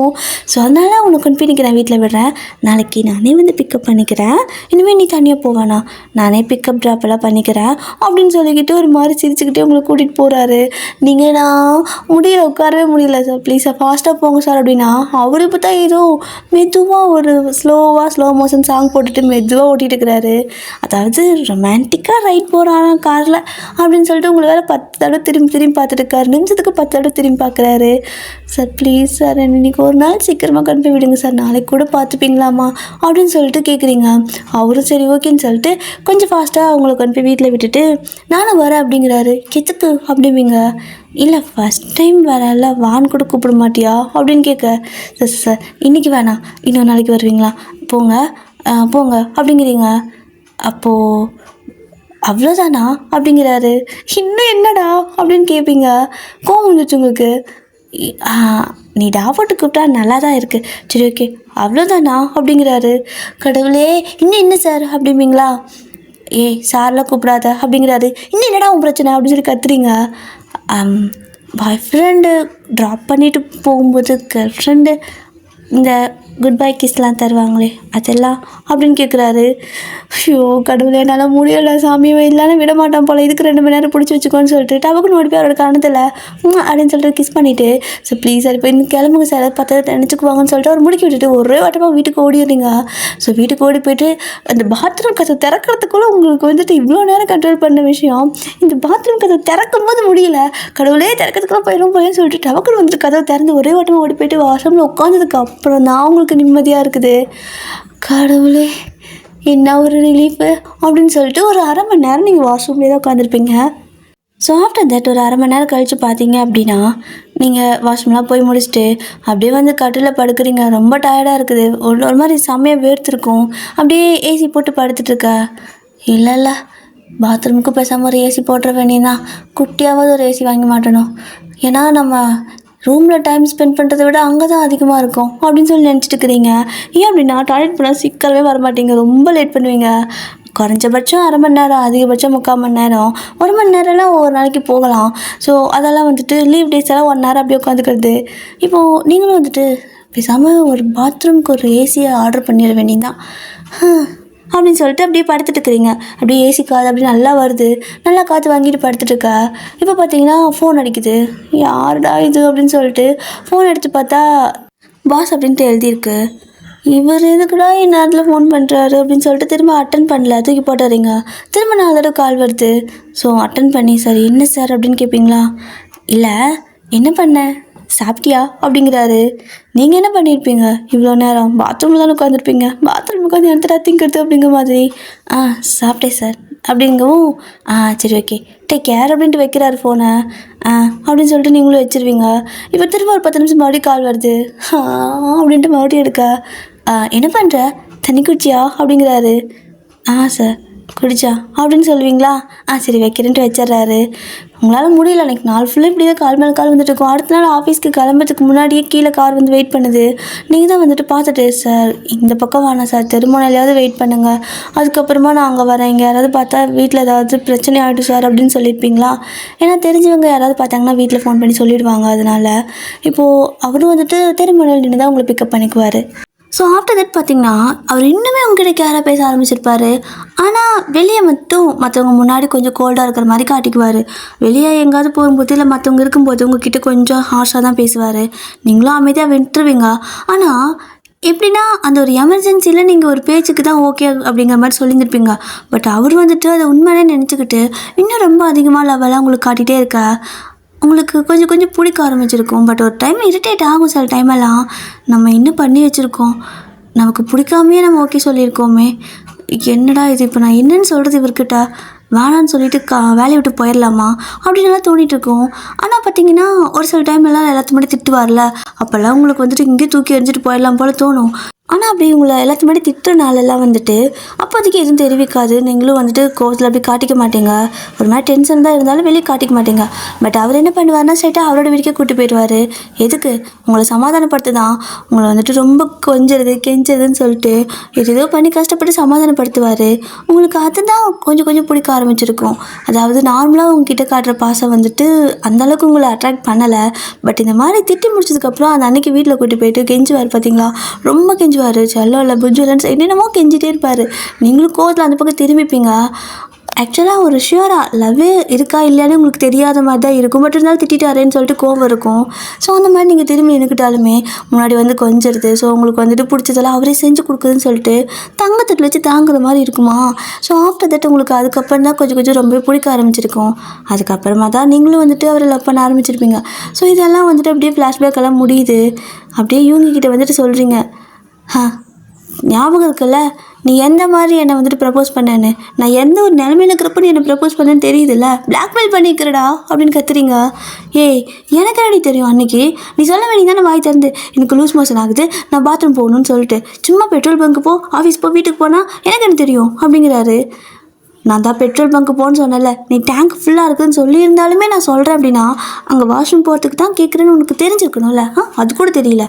ஸோ அதனால் உனக்கு கொண்டு போய் நான் வீட்டில் விடுறேன், நாளைக்கு நானே வந்து பிக்கப் பண்ணிக்கிறேன், இனிமேல் நீ தனியாக போவானா, நானே பிக்கப் ட்ராப் எல்லாம் பண்ணிக்கிறேன் அப்படின்னு சொல்லிக்கிட்டு ஒரு மாதிரி சிரிச்சுக்கிட்டே உங்களை கூட்டிகிட்டு போகிறாரு. நீங்கள் நான் முடியல, உட்காரவே முடியல சார் ப்ளீஸ் சார் ஃபாஸ்ட்டாக போங்க சார் அப்படின்னா, அவர் இப்போ தான் ஏதோ மெதுவாக ஒரு ஸ்லோ மோஷன் சாங் போட்டுட்டு மெதுவாக ஓட்டிகிட்டு இருக்கிறாரு. அதாவது ரொமான்டிக்காக ரைட் போகிறானா காரில் அப்படின்னு சொல்லிட்டு உங்களை வேறு 10 தடவை திரும்பி பார்த்துட்டு இருக்காரு, நிமிஷத்துக்கு 10 தடவை திரும்பி பார்க்குறாரு. சார் ப்ளீஸ் சார் இன்றைக்கி ஒரு நாள் சீக்கிரமாக கொண்டு போய் விடுங்க சார், நாளைக்கு கூட பார்த்துப்பீங்களாமா அப்படின்னு சொல்லிட்டு கேட்குறீங்க. அவரும் சரி ஓகேன்னு சொல்லிட்டு கொஞ்சம் ஃபாஸ்ட்டாக அவங்கள கொண்டு போய் வீட்டில் விட்டுட்டு நானும் வரேன் அப்படிங்கிறாரு. எதுக்கு அப்படிம்பீங்க. இல்லை ஃபஸ்ட் டைம் வரல வான் கூட கூப்பிட மாட்டியா அப்படின்னு கேட்க, சார் இன்றைக்கி வேணாம் இன்னொரு நாளைக்கு வருவீங்களா, போங்க அப்படிங்கிறீங்க. அப்போது அவ்வளோதானா அப்படிங்கிறாரு. இன்னும் என்னடா அப்படின்னு கேட்பீங்க. கோவம் வந்துச்சு உங்களுக்கு. நீ டாஃபோட்டு கூப்பிட்டா நல்லா தான் இருக்குது, சரி ஓகே அவ்வளோதானா அப்படிங்கிறாரு. கடவுளே, இன்னும் என்ன சார் அப்படிம்பீங்களா? ஏய் சார்லாம் கூப்பிடாத அப்படிங்கிறாரு. இன்னும் என்னடா உன் பிரச்சனை அப்படின்னு சொல்லி கத்துறீங்க. பாய் ஃப்ரெண்டு ட்ராப் பண்ணிவிட்டு போகும்போது கேர்ள் ஃப்ரெண்டு இந்த குட் பை கிஸ்லாம் தருவாங்களே அதெல்லாம் அப்படின்னு கேட்குறாரு. ஐயோ கடவுளே, என்னால் முடியலை சாமி, இல்லைன்னா விட மாட்டான் போல், இதுக்கு 2 மணி நேரம் பிடிச்சி வச்சுக்கோன்னு சொல்லிட்டு டபக்குன்னு ஓடி போய் அவரோட கணத்தில் அப்படின்னு சொல்லிட்டு கிஸ் பண்ணிவிட்டு, ஸோ ப்ளீஸ் சார் இப்போ இன்னும் கிளம்புங்க சார், பார்த்து நினச்சிக்குவாங்கன்னு சொல்லிட்டு அவர் முடிக்கி விட்டுட்டு ஒரே வட்டமாக வீட்டுக்கு ஓடிடுறீங்க. ஸோ வீட்டுக்கு ஓடி போய்ட்டு அந்த பாத்ரூம் கதை திறக்கிறதுக்குள்ளே உங்களுக்கு வந்துட்டு இவ்வளோ நேரம் கண்ட்ரோல் பண்ண விஷயம், இந்த பாத்ரூம் கதை திறக்கும் போது முடியல, கடவுளே திறக்கிறதுக்குள்ள போயிடும் போயின்னு சொல்லிட்டு டபக்குன்னு வந்துட்டு கதவை திறந்து ஒரே வட்டமாக ஓடி போயிட்டு வாசமில் உட்காந்ததுக்கு அப்புறம் தான் உங்களுக்கு நிம்மதியாக இருக்குது. கடவுளே, என்ன ஒரு ரிலீஃபு அப்படின்னு சொல்லிட்டு ஒரு 1/2 மணி நேரம் நீங்கள் வாஷ்ரூம்லேயே தான் உட்காந்துருப்பீங்க. ஸோ ஆஃப்டர் தட் ஒரு 1/2 மணி நேரம் கழித்து பார்த்தீங்க அப்படின்னா, நீங்கள் வாஷ்ரூம்லாம் போய் முடிச்சுட்டு அப்படியே வந்து கட்டில் படுக்கிறீங்க. ரொம்ப டயர்டாக இருக்குது, ஒரு மாதிரி செம்மையாக வேர்த்துருக்கும். அப்படியே ஏசி போட்டு படுத்துட்ருக்க. இல்லை பாத்ரூமுக்கு பேசாமல் ஒரு ஏசி போட்டுற வேண்டியதான், குட்டியாவது ஒரு ஏசி வாங்கி மாட்டணும். ஏன்னா நம்ம ரூமில் டைம் ஸ்பெண்ட் பண்ணுறதை விட அங்கே தான் அதிகமாக இருக்கும் அப்படின்னு சொல்லி நினச்சிட்டு இருக்கிறீங்க. ஏன் அப்படின்னா டாய்லெட் போனால் சீக்கிரமே வரமாட்டீங்க, ரொம்ப லேட் பண்ணுவீங்க. குறைஞ்சபட்சம் 1/2 மணி நேரம், அதிகபட்சம் 3/4 மணி நேரம், 1 மணி நேரம்லாம் ஒவ்வொரு நாளைக்கு போகலாம். ஸோ அதெல்லாம் வந்துட்டு லீவ் டேஸ் எல்லாம் 1 ஹவர் அப்படியே உட்காந்துக்கிறது. இப்போது நீங்களும் வந்துட்டு பேசாமல் ஒரு பாத்ரூம்க்கு ஒரு ஏசியை ஆர்டர் பண்ணிட வேண்டியதான் அப்படின்னு சொல்லிட்டு அப்படியே படுத்துட்டு இருக்கிறீங்க. அப்படியே ஏசி காது அப்படி நல்லா வருது, நல்லா காற்று வாங்கிட்டு படுத்துட்டுருக்க. இப்போ பார்த்தீங்கன்னா ஃபோன் அடிக்குது. யாருடா இது அப்படின்னு சொல்லிட்டு ஃபோன் எடுத்து பார்த்தா பாஸ் அப்படின்ட்டு எழுதியிருக்கு. இவர் எதுக்குடா இந்நேரத்தில் ஃபோன் பண்ணுறாரு அப்படின்னு சொல்லிட்டு திரும்ப அட்டன் பண்ணல, தூக்கி போட்டுறீங்க. திரும்ப 4 தடவை கால் வருது. ஸோ அட்டன் பண்ணி சார் என்ன சார் அப்படின்னு கேட்பீங்களா? இல்லை என்ன பண்ண, சாப்பிட்டியா அப்படிங்கிறாரு. நீங்கள் என்ன பண்ணியிருப்பீங்க இவ்வளோ நேரம்? பாத்ரூமில் தானே உட்காந்துருப்பீங்க, பாத்ரூம் உட்காந்து எடுத்துட்டா திங்கிறது அப்படிங்கிற மாதிரி. சாப்பிட்டேன் சார் அப்படிங்கவும், சரி ஓகே டேக் கேர் அப்படின்ட்டு வைக்கிறாரு ஃபோனை. அப்படின்னு சொல்லிட்டு நீங்களும் வச்சுருவீங்க. இப்போ திரும்ப ஒரு 10 நிமிஷம் மறுபடியும் கால் வருது. அப்படின்ட்டு மறுபடியும் எடுக்க, என்ன பண்ணுற, தண்ணி குடிச்சியா அப்படிங்கிறாரு. சார் குடிச்சா அப்படின்னு சொல்லுவீங்களா? சரி வைக்கிறேன்ட்டு வச்சிட்றாரு. உங்களால் முடியல, அன்றைக்கி நாள் ஃபுல்லாக இப்படி தான் கால் மேலே கால் வந்துட்டு இருக்கும். அடுத்த நாள் ஆஃபீஸ்க்கு கிளம்புறதுக்கு முன்னாடியே கீழே கார் வந்து வெயிட் பண்ணுது. நீங்கள் தான் வந்துட்டு பார்த்துட்டு, சார் இந்த பக்கம் வேணாம் சார், தெருமுனையிலையாவது வெயிட் பண்ணுங்கள், அதுக்கப்புறமா நான் அங்கே வரேன், இங்கே யாராவது பார்த்தா வீட்டில் ஏதாவது பிரச்சனை ஆகிடும் சார் அப்படின்னு சொல்லியிருப்பீங்களா? ஏன்னா தெரிஞ்சவங்க யாராவது பார்த்தாங்கன்னா வீட்டில் ஃபோன் பண்ணி சொல்லிடுவாங்க. அதனால் இப்போது அவரும் வந்துட்டு தெருமுனையில் நின்று தான் உங்களை பிக்கப் பண்ணிக்குவார். ஸோ ஆஃப்டர் தட் பார்த்திங்கன்னா அவர் இன்னுமே உங்ககிட்ட கேராக பேச ஆரம்பிச்சிருப்பார். ஆனால் வெளியே மட்டும் மற்றவங்க முன்னாடி கொஞ்சம் கோல்டாக இருக்கிற மாதிரி காட்டிக்குவார். வெளியே எங்கேயாவது போகும்போது இல்லை மற்றவங்க இருக்கும்போது உங்ககிட்ட கொஞ்சம் ஹார்ஷாக தான் பேசுவார். நீங்களும் அமைதியாக விட்டுருவீங்க. ஆனால் எப்படின்னா அந்த ஒரு எமர்ஜென்சியில் நீங்கள் ஒரு பேச்சுக்கு தான் ஓகே அப்படிங்கிற மாதிரி சொல்லியிருந்துருப்பீங்க. பட் அவர் வந்துட்டு அதை உண்மையிலே நினச்சிக்கிட்டு இன்னும் ரொம்ப அதிகமாக லெவலாக உங்களுக்கு காட்டிகிட்டே இருக்க உங்களுக்கு கொஞ்சம் கொஞ்சம் பிடிக்க ஆரம்பிச்சிருக்கும். பட் ஒரு டைம் இரிட்டேட் ஆகும். சில டைமெல்லாம் நம்ம இன்னும் பண்ணி வச்சுருக்கோம், நமக்கு பிடிக்காமையே நம்ம ஓகே சொல்லியிருக்கோமே, என்னடா இது, இப்போ நான் என்னென்னு சொல்கிறது இவர்கிட்ட, வேணான்னு சொல்லிட்டு வேலையை விட்டு போயிடலாமா அப்படின்னு எல்லாம் தோணிகிட்ருக்கோம். ஆனால் பார்த்தீங்கன்னா ஒரு சில டைம்லாம் எல்லாத்து முன்னாடி திட்டுவார்ல, அப்போல்லாம் உங்களுக்கு வந்துட்டு இங்கேயே தூக்கி எறிஞ்சிட்டு போயிடலாம் போல் தோணும். ஆனால் அப்படி உங்களை எல்லாத்து முன்னாடி திட்டுற நாளெல்லாம் வந்துட்டு அப்போதைக்கு எதுவும் தெரிவிக்காது. நீங்களும் வந்துட்டு கோவத்தில் அப்படி காட்டிக்க மாட்டீங்க. ஒரு மாதிரி டென்ஷன் தான் இருந்தாலும் வெளியே காட்டிக்க மாட்டீங்க. பட் அவர் என்ன பண்ணுவார்னா ஸ்ட்ரைட்டாக அவரோட வீட்டுக்கே கூட்டி போயிடுவார். எதுக்கு, உங்களை சமாதானப்படுத்து தான், உங்களை வந்துட்டு ரொம்ப கொஞ்சறது கெஞ்சதுன்னு சொல்லிட்டு ஏதோ பண்ணி கஷ்டப்பட்டு சமாதானப்படுத்துவார். உங்களுக்கு அதுதான் கொஞ்சம் கொஞ்சம் பிடிக்க ஆரம்பிச்சிருக்கும். அதாவது நார்மலாக உங்ககிட்ட காட்டுற பாசம் வந்துட்டு அந்தளவுக்கு உங்களை அட்ராக்ட் பண்ணலை. பட் இந்த மாதிரி திட்டி முடிச்சதுக்கப்புறம் அந்த அன்னைக்கு வீட்டில் கூட்டி போயிட்டு கெஞ்சுவார் பார்த்தீங்களா, ரொம்ப கெஞ்சுவார். செல்லம் இல்லை புஜ்ஜு இல்லைன்னு என்னென்னமோ கெஞ்சிட்டே இருப்பார். நீங்களும் கோவத்தில் அந்த பக்கம் திரும்பிப்பீங்க. ஆக்சுவலாக ஒரு ஷியூராக லவ்வே இருக்கா இல்லையான்னு உங்களுக்கு தெரியாத மாதிரி தான் இருக்கும். பட் இருந்தாலும் திட்டாரேன்னு சொல்லிட்டு கோவம் இருக்கும். ஸோ அந்த மாதிரி நீங்கள் திரும்பி நின்றுக்கிட்டாலுமே முன்னாடி வந்து கொஞ்சிருது. ஸோ உங்களுக்கு வந்துட்டு பிடிச்சதெல்லாம் அவரே செஞ்சு கொடுக்குதுன்னு சொல்லிட்டு தங்கத்தட்டில் வச்சு தாங்குற மாதிரி இருக்குமா. ஸோ ஆஃப்டர் தட் உங்களுக்கு அதுக்கப்புறம் தான் கொஞ்சம் கொஞ்சம் ரொம்ப பிடிக்க ஆரம்பிச்சிருக்கும். அதுக்கப்புறமா தான் நீங்களும் வந்துட்டு அவரை லவ் பண்ண ஆரம்பிச்சிருப்பீங்க. ஸோ இதெல்லாம் வந்துட்டு அப்படியே ஃப்ளாஷ்பேக் எல்லாம் முடியுது. அப்படியே இவங்ககிட்ட வந்துட்டு சொல்கிறீங்க, ஞாபகம் இருக்குல்ல, நீ எந்த மாதிரி என்னை வந்துட்டு ப்ரப்போஸ் பண்ணேன்னு, நான் எந்த ஒரு நிலமையில இருக்கிறப்ப நீ என்னை ப்ரப்போஸ் பண்ணேன்னு தெரியுதுல்ல, பிளாக்மெயில் பண்ணிக்கிறடா அப்படின்னு கத்துறீங்க. ஏய் எனக்கு என்னடி தெரியும், அன்றைக்கி நீ சொல்ல வேண்டியதானே வாய் திறந்து, எனக்கு லூஸ் மோஷன் ஆகுது, நான் பாத்ரூம் போகணும்னு சொல்லிட்டு, சும்மா பெட்ரோல் பங்க்கு போ, ஆஃபீஸ் போ, வீட்டுக்கு போனால் எனக்கு என்ன தெரியும் அப்படிங்கிறாரு. நான் தான் பெட்ரோல் பங்க்கு போன்னு சொன்னல, நீ டேங்க் ஃபுல்லாக இருக்குதுன்னு சொல்லியிருந்தாலுமே நான் சொல்கிறேன் அப்படின்னா அங்கே வாஷ்ரூம் போகிறதுக்கு தான் கேட்குறேன்னு உனக்கு தெரிஞ்சிருக்கணும்ல. அது கூட தெரியல.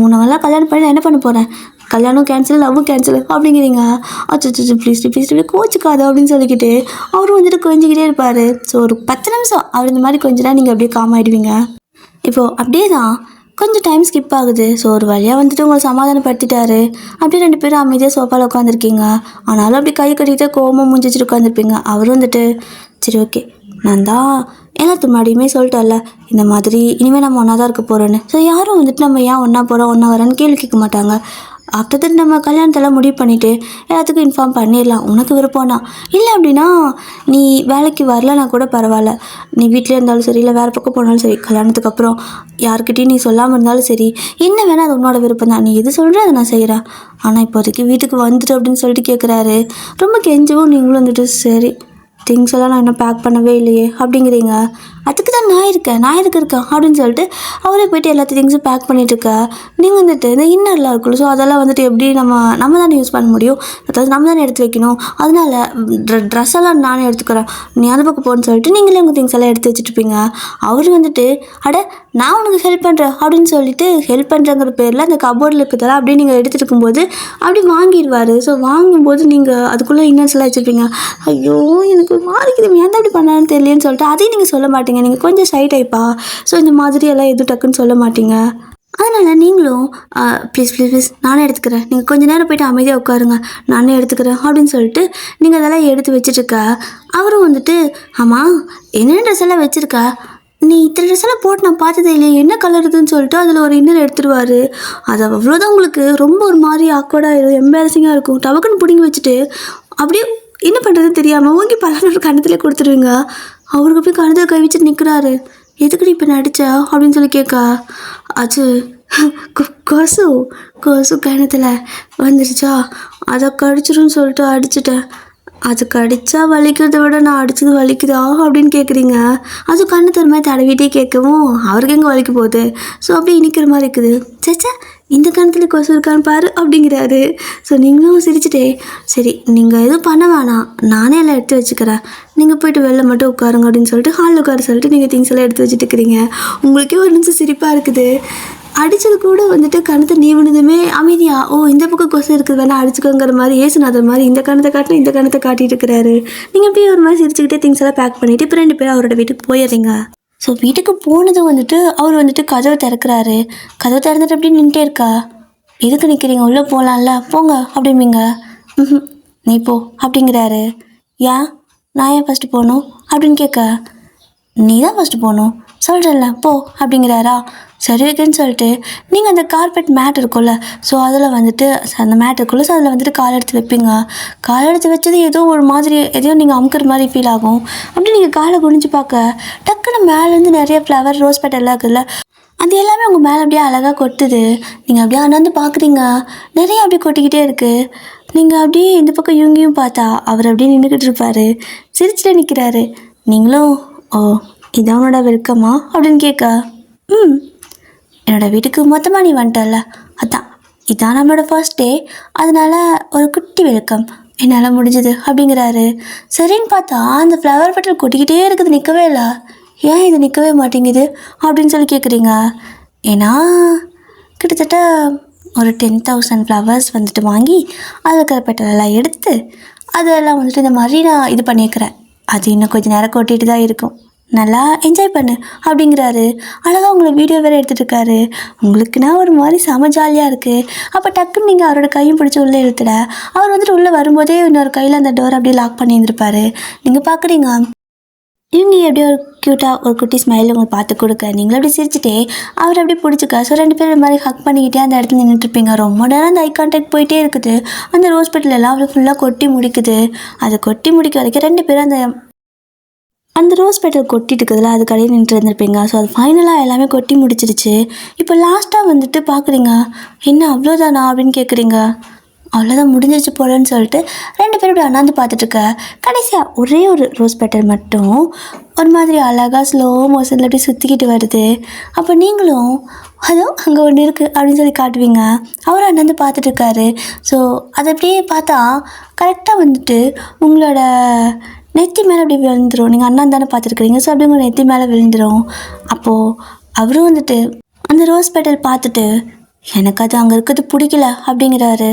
உன்னவெல்லாம் கல்யாணம் பண்ணி நான் என்ன பண்ண போகிறேன், கல்யாணம் கேன்சல், லவ்வும் கேன்சல் அப்படிங்கிறீங்க. அச்சோ ப்ளீஸ் ப்ளீஸ் கோச்சுக்காது அப்படின்னு சொல்லிக்கிட்டு அவரும் வந்துட்டு கொஞ்சிக்கிட்டே இருப்பார். ஸோ ஒரு 10 நிமிஷம் அவர் இந்த மாதிரி கொஞ்ச நேரம் நீங்கள் அப்படியே காம் ஆகிடுவீங்க. இப்போது அப்படியே தான் கொஞ்சம் டைம் ஸ்கிப் ஆகுது. ஸோ ஒரு வழியாக வந்துட்டு உங்களை சமாதானப்படுத்திட்டாரு. அப்படியே 2 பேரும் அமைதியாக சோஃபாவில் உட்காந்துருக்கீங்க. ஆனாலும் அப்படி கை கட்டிட்டு கோவமாக மூஞ்சி வச்சுட்டு உட்காந்துருப்பீங்க. அவரும் வந்துட்டு சரி ஓகே, நான் தான் எல்லாத்து முன்னாடியுமே சொல்லிட்டேன்ல இந்த மாதிரி இனிமேல் நம்ம ஒன்றா தான் இருக்க போகிறோன்னு. ஸோ யாரும் வந்துட்டு நம்ம ஏன் ஒன்றா போகிறோம் ஒன்றா வரேன்னு கேள்வி கேட்க மாட்டாங்க. ஆஃப்டர் தட் நம்ம கல்யாணத்தெல்லாம் முடிவு பண்ணிவிட்டு எல்லாத்துக்கும் இன்ஃபார்ம் பண்ணிடலாம். உனக்கு விருப்பம்னா இல்லை அப்படின்னா நீ வேலைக்கு வரலனா கூட பரவாயில்ல, நீ வீட்டிலே இருந்தாலும் சரி இல்லை வேறு பக்கம் போனாலும் சரி, கல்யாணத்துக்கு அப்புறம் யார்கிட்டையும் நீ சொல்லாமல் இருந்தாலும் சரி, என்ன வேணால் அது உன்னோட விருப்பம் தான், நீ எது சொல்கிற அதை நான் செய்கிறேன், ஆனால் இப்போதைக்கு வீட்டுக்கு வந்துட்டு அப்படின்னு சொல்லிட்டு கேட்குறாரு. ரொம்ப கெஞ்சவும் நீங்களும் வந்துட்டு சரி திங்ஸ் எல்லாம் நான் இன்னும் பேக் பண்ணவே இல்லையே அப்படிங்கிறீங்க. அதுக்கு தான் நான் இருக்கேன் அப்படின்னு சொல்லிட்டு அவரே போய்ட்டு எல்லாத்தையும் திங்ஸும் பேக் பண்ணிகிட்ருக்க. நீங்கள் வந்துட்டு இந்த இன்னர்லாம் இருக்குல்ல, ஸோ அதெல்லாம் வந்துட்டு எப்படி நம்ம தானே யூஸ் பண்ண முடியும், அதாவது நம்ம தானே எடுத்து வைக்கணும், அதனால ட்ரெஸ் எல்லாம் நானே எடுத்துக்கிறேன், நீ அந்த பக்கம் போன்னு சொல்லிட்டு நீங்களே உங்கள் திங்ஸ் எல்லாம் எடுத்து வச்சுட்டுருப்பீங்க. அவர் வந்துட்டு அட நான் உனக்கு ஹெல்ப் பண்ணுறேன் அப்படின்னு சொல்லிட்டு ஹெல்ப் பண்ணுறங்கிற பேரில் அந்த கபோர்டில் இருக்கிறதெல்லாம் அப்படியே நீங்கள் எடுத்துகிட்டு இருக்கும்போது அப்படி வாங்கிடுவார். ஸோ வாங்கும்போது நீங்கள் அதுக்குள்ளே இன்னர்ஸ் எல்லாம் வச்சுருப்பீங்க. ஐயோ எனக்கு மாறிக்குது, ஏன் அப்படி பண்ணான்னு தெரியலன்னு சொல்லிட்டு அதையும் நீங்கள் சொல்ல மாட்டீங்க. நீங்கள் கொஞ்சம் ஷை டைப்பா, ஸோ இந்த மாதிரி எல்லாம் எதுவும் டக்குன்னு சொல்ல மாட்டீங்க. அதனால் நீங்களும் ப்ளீஸ் நானே எடுத்துக்கிறேன், நீங்கள் கொஞ்சம் நேரம் போய்ட்டு அமைதியாக உட்காருங்க, நானே எடுத்துக்கிறேன் அப்படின்னு சொல்லிட்டு நீங்கள் அதெல்லாம் எடுத்து வச்சுட்ருக்க. அவரும் வந்துட்டு ஆமாம் என்ன ட்ரெஸ் எல்லாம் வச்சுருக்க, நீ இத்தனை ட்ரெஸ் எல்லாம் போட்டு நான் பார்த்ததே இல்லையே, என்ன கலர் இருக்குதுன்னு சொல்லிட்டு அதில் ஒரு இன்னர் எடுத்துடுவார். அது அவ்வளோதான் உங்களுக்கு ரொம்ப ஒரு மாதிரி ஆக்வர்டாக எம்பாரசிங்காக இருக்கும். டபக்குன்னு பிடிங்கி வச்சுட்டு அப்படியே என்ன பண்ணுறதுன்னு தெரியாமல் ஓங்கி பலனோட கணத்தில் கொடுத்துருவீங்க. அவருக்கு போய் கணத்தில் கை வச்சுட்டு நிற்கிறாரு. எதுக்குடி இப்போ நடிச்சா அப்படின்னு சொல்லி கேட்கா. அது கொசு கணத்தில் வந்துடுச்சா, அதை கடிச்சிருன்னு சொல்லிட்டு அடிச்சிட்டேன், அது கடிச்சா வலிக்கிறத விட நான் அடித்தது வலிக்குதா அப்படின்னு கேட்குறீங்க. அது கண்ணு தர மாதிரி தடவிட்டே கேட்கவும் அவருக்கு எங்கே வலிக்க போகுது, ஸோ அப்படியே இனிக்கிற மாதிரி இருக்குது. சேச்சா இந்த கணத்தில் கொசு இருக்கான்னு பாரு அப்படிங்கிறாரு. ஸோ நீங்களும் சிரிச்சுட்டே சரி நீங்கள் எதுவும் பண்ண வேணாம், நானே எல்லாம் எடுத்து வச்சுக்கிறேன், நீங்கள் போய்ட்டு வெளில மட்டும் உட்காருங்க அப்படின்னு சொல்லிட்டு ஹாலில் உட்கார சொல்லிட்டு நீங்கள் திங்ஸ் எல்லாம் எடுத்து வச்சுட்டு இருக்கிறீங்க. உங்களுக்கே ஒரு நிமிஷம் சிரிப்பாக இருக்குது. அடித்தது கூட வந்துட்டு கணத்தை நீவினதுமே அமைதியாக ஓ இந்த பக்கம் கொசு இருக்குது வேணா அடிச்சுக்கோங்கிற மாதிரி ஏசுனாதர் மாதிரி இந்த கணத்தை காட்டினா இந்த கணத்தை காட்டிகிட்டு இருக்கிறாரு. நீங்கள் அப்படியே ஒரு மாதிரி சிரிச்சுக்கிட்டே திங்ஸ் எல்லாம் பேக் பண்ணிவிட்டு இப்போ 2 பேரும் அவரோட வீட்டுக்கு போயிடுறீங்க. ஸோ வீட்டுக்கு போனதும் வந்துட்டு அவர் வந்துட்டு கதவை திறக்கிறாரு. கதவை திறந்துட்டு அப்படியே நின்றுட்டே இருக்கா. எதுக்கு நிற்கிறீங்க, உள்ளே போகலாம்ல போங்க அப்படிம்பீங்க. நீ போ அப்படிங்கிறாரு. ஏன் நான் ஏன் ஃபஸ்ட்டு போகணும் அப்படின்னு கேட்க, நீ தான் ஃபஸ்ட்டு போகணும் சொல்கிறல்ல போ அப்படிங்கிறாரா. சரி ஓகேன்னு சொல்லிட்டு நீங்கள் அந்த கார்பெட் மேட் இருக்கும்ல, ஸோ அதில் வந்துட்டு அந்த மேட் இருக்குல்ல, ஸோ அதில் வந்துட்டு கால் எடுத்து வைப்பீங்க. கால் எடுத்து வச்சது ஏதோ ஒரு மாதிரி எதையோ நீங்கள் அமுக்கிற மாதிரி ஃபீல் ஆகும். அப்படி நீங்கள் காலை குனிஞ்சு பார்க்க டக்குன்னு மேலேருந்து நிறைய ஃப்ளவர் ரோஸ் பெட்டெல்லாம் இருக்குல்ல, அது எல்லாமே உங்கள் மேலே அப்படியே அழகாக கொட்டுது. நீங்கள் அப்படியே அண்ணாந்து பார்க்குறீங்க, நிறைய அப்படியே கொட்டிக்கிட்டே இருக்குது. நீங்கள் அப்படியே இந்த பக்கம் இவங்கையும் பார்த்தா அவர் அப்படியே நின்றுக்கிட்டு இருப்பார், சிரிச்சுட்டே நிற்கிறாரு. நீங்களும் ஓ இதான் உன்னோட வெல்கமா அப்படின்னு கேட்க, என்னோடய வீட்டுக்கு மொத்தமாக நீ வந்துட்டல, இதான் நம்மளோட ஃபர்ஸ்ட் டே, அதனால் ஒரு குட்டி வெல்கம் என்னால் முடிஞ்சது அப்படிங்கிறாரு. சரின்னு பார்த்தா அந்த ஃப்ளவர் பெட்டல் கொட்டிக்கிட்டே இருக்குது, நிற்கவே இல்லை. ஏன் இது நிற்கவே மாட்டேங்குது அப்படின்னு சொல்லி கேட்குறீங்க. ஏன்னா கிட்டத்தட்ட ஒரு 10,000 ஃப்ளவர்ஸ் வந்துட்டு வாங்கி அதில் இருக்கிற பெட்டலெல்லாம் எடுத்து அதெல்லாம் வந்துட்டு இந்த மாதிரி நான் இது பண்ணியிருக்கிறேன், அது இன்னும் கொஞ்சம் நேரம் கொட்டிட்டு தான் இருக்கும், நல்லா என்ஜாய் பண்ணு அப்படிங்கிறாரு. அழகாக உங்களை வீடியோ வேறு எடுத்துகிட்டு இருக்காரு. உங்களுக்குன்னா ஒரு மாதிரி செம ஜாலியாக இருக்குது. அப்போ டக்குன்னு நீங்கள் அவரோட கையும் பிடிச்சி உள்ளே இழுத்துட அவர் வந்துட்டு உள்ளே வரும்போதே இன்னொரு கையில் அந்த டோர் அப்படியே லாக் பண்ணியிருந்திருப்பாரு. நீங்கள் பார்க்குறீங்க இவங்க எப்படியே ஒரு க்யூட்டாக ஒரு குட்டி ஸ்மைல் உங்களுக்கு பார்த்து கொடுக்க, நீங்களும் அப்படி சிரிச்சுட்டே அவர் அப்படியே பிடிச்சிக்க. ஸோ 2 பேர் இந்த மாதிரி ஹக் பண்ணிக்கிட்டே அந்த இடத்துல நின்றுட்டுருப்பீங்க. ரொம்ப நேரம் அந்த ஐ கான்டாக்ட் போயிட்டே இருக்குது. அந்த ரோஸ் பெட்டிலெல்லாம் அவரை ஃபுல்லாக கொட்டி முடிக்குது. அதை கொட்டி முடிக்க வரைக்கும் 2 பேரும் அந்த ரோஸ் பெட்டல் கொட்டிட்டு இருக்குதுல அது கடையில் நின்று இருந்திருப்பீங்க. ஸோ அது ஃபைனலாக எல்லாமே கொட்டி முடிச்சிருச்சு. இப்போ லாஸ்ட்டாக வந்துட்டு பார்க்குறீங்க, என்ன அவ்வளோதானா அப்படின்னு கேட்குறீங்க. அவ்வளோதான் முடிஞ்சிருச்சு போலன்னு சொல்லிட்டு 2 பேரும் இப்படி அண்ணாந்து பார்த்துட்ருக்க. கடைசியாக ஒரே ஒரு ரோஸ் பெட்டல் மட்டும் ஒரு மாதிரி அழகாக ஸ்லோ மோஷனில் அப்படியே சுற்றிக்கிட்டு வருது. அப்போ நீங்களும் அதுவும் அங்கே ஒன்று இருக்குது அப்படின்னு சொல்லி காட்டுவீங்க. அவரும் அண்ணாந்து பார்த்துட்ருக்காரு. ஸோ அதை அப்படியே பார்த்தா கரெக்டாக வந்துட்டு உங்களோட நெத்தி மேலே அப்படி விழுந்துடும். நீங்கள் அண்ணா தானே பார்த்துருக்குறீங்க, ஸோ அப்படி உங்கள் நெத்தி மேலே விழுந்துடும். அப்போது அவரும் வந்துட்டு அந்த ரோஸ் பெட்டல் பார்த்துட்டு எனக்கு அது அங்கே இருக்கிறது பிடிக்கல அப்படிங்கிறாரு.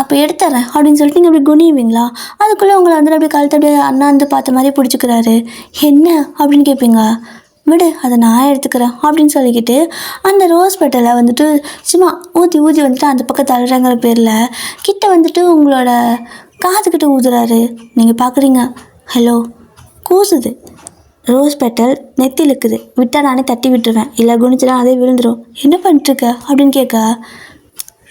அப்போ எடுத்துறேன் அப்படின்னு சொல்லிட்டு நீங்கள் அப்படி குனிவீங்களா? அதுக்குள்ளே உங்களை வந்துட்டு அப்படியே கழுத்து அப்படியே அண்ணாந்து பார்த்த மாதிரி பிடிச்சிக்கிறாரு. என்ன அப்படின்னு கேட்பீங்க. விடு, அதை நான் எடுத்துக்கிறேன் அப்படின்னு சொல்லிக்கிட்டு அந்த ரோஸ் பெட்டலை வந்துட்டு சும்மா ஊற்றி ஊற்றி வந்துட்டு அந்த பக்கம் தள்ளுறங்கிற பேரில் கிட்ட வந்துட்டு உங்களோட காதுகிட்ட ஊதுறாரு. நீங்கள் பார்க்குறீங்க, ஹலோ, கூசுது. ரோஸ் பெட்டல் நெத்தி இழுக்குது. விட்டால் நானே தட்டி விட்டுருவேன், இல்லை குனிச்சுனா அதே விழுந்துடும். என்ன பண்ணிட்டுருக்க அப்படின்னு கேட்க,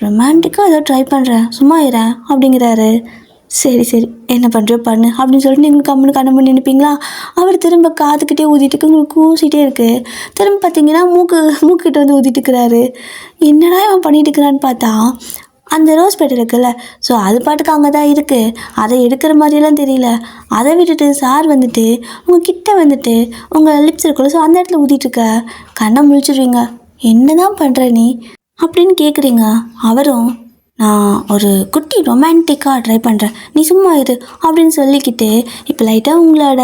ரொமான்டிக்காக ஏதோ ட்ரை பண்ணுறேன், சும்மா இருறேன் அப்படிங்கிறாரு. சரி சரி, என்ன பண்ணுறோ பண்ணு அப்படின்னு சொல்லிட்டு நீங்கள் கம்முன்னு கண்ணு பண்ணி நினைப்பீங்களா? அவர் திரும்ப காதுக்கிட்டே ஊதிட்டு உங்களுக்கு கூசிகிட்டே இருக்குது. திரும்ப பார்த்தீங்கன்னா மூக்கிட்ட வந்து ஊதிட்டு இருக்கிறாரு. என்னடா இவன் பண்ணிட்டு இருக்கிறான்னு பார்த்தா அந்த ரோஸ் பெட்டல் இருக்குல்ல, ஸோ அது பாட்டுக்கு அங்கே தான் இருக்குது. அதை எடுக்கிற மாதிரியெல்லாம் தெரியல. அதை விட்டுட்டு சார் வந்துட்டு உங்கள் கிட்ட வந்துட்டு உங்கள் லிப்ஸ் இருக்குல்ல, ஸோ அந்த இடத்துல ஊதிட்டுருக்க. கண்ணை முழிச்சிடுவீங்க. என்ன தான் பண்ணுற நீ அப்படின்னு கேட்குறீங்க. அவரும், நான் ஒரு குட்டி ரொமான்டிக்காக ட்ரை பண்ணுறேன், நீ சும்மா இரு அப்படின்னு சொல்லிக்கிட்டு இப்போ லைட்டாக உங்களோட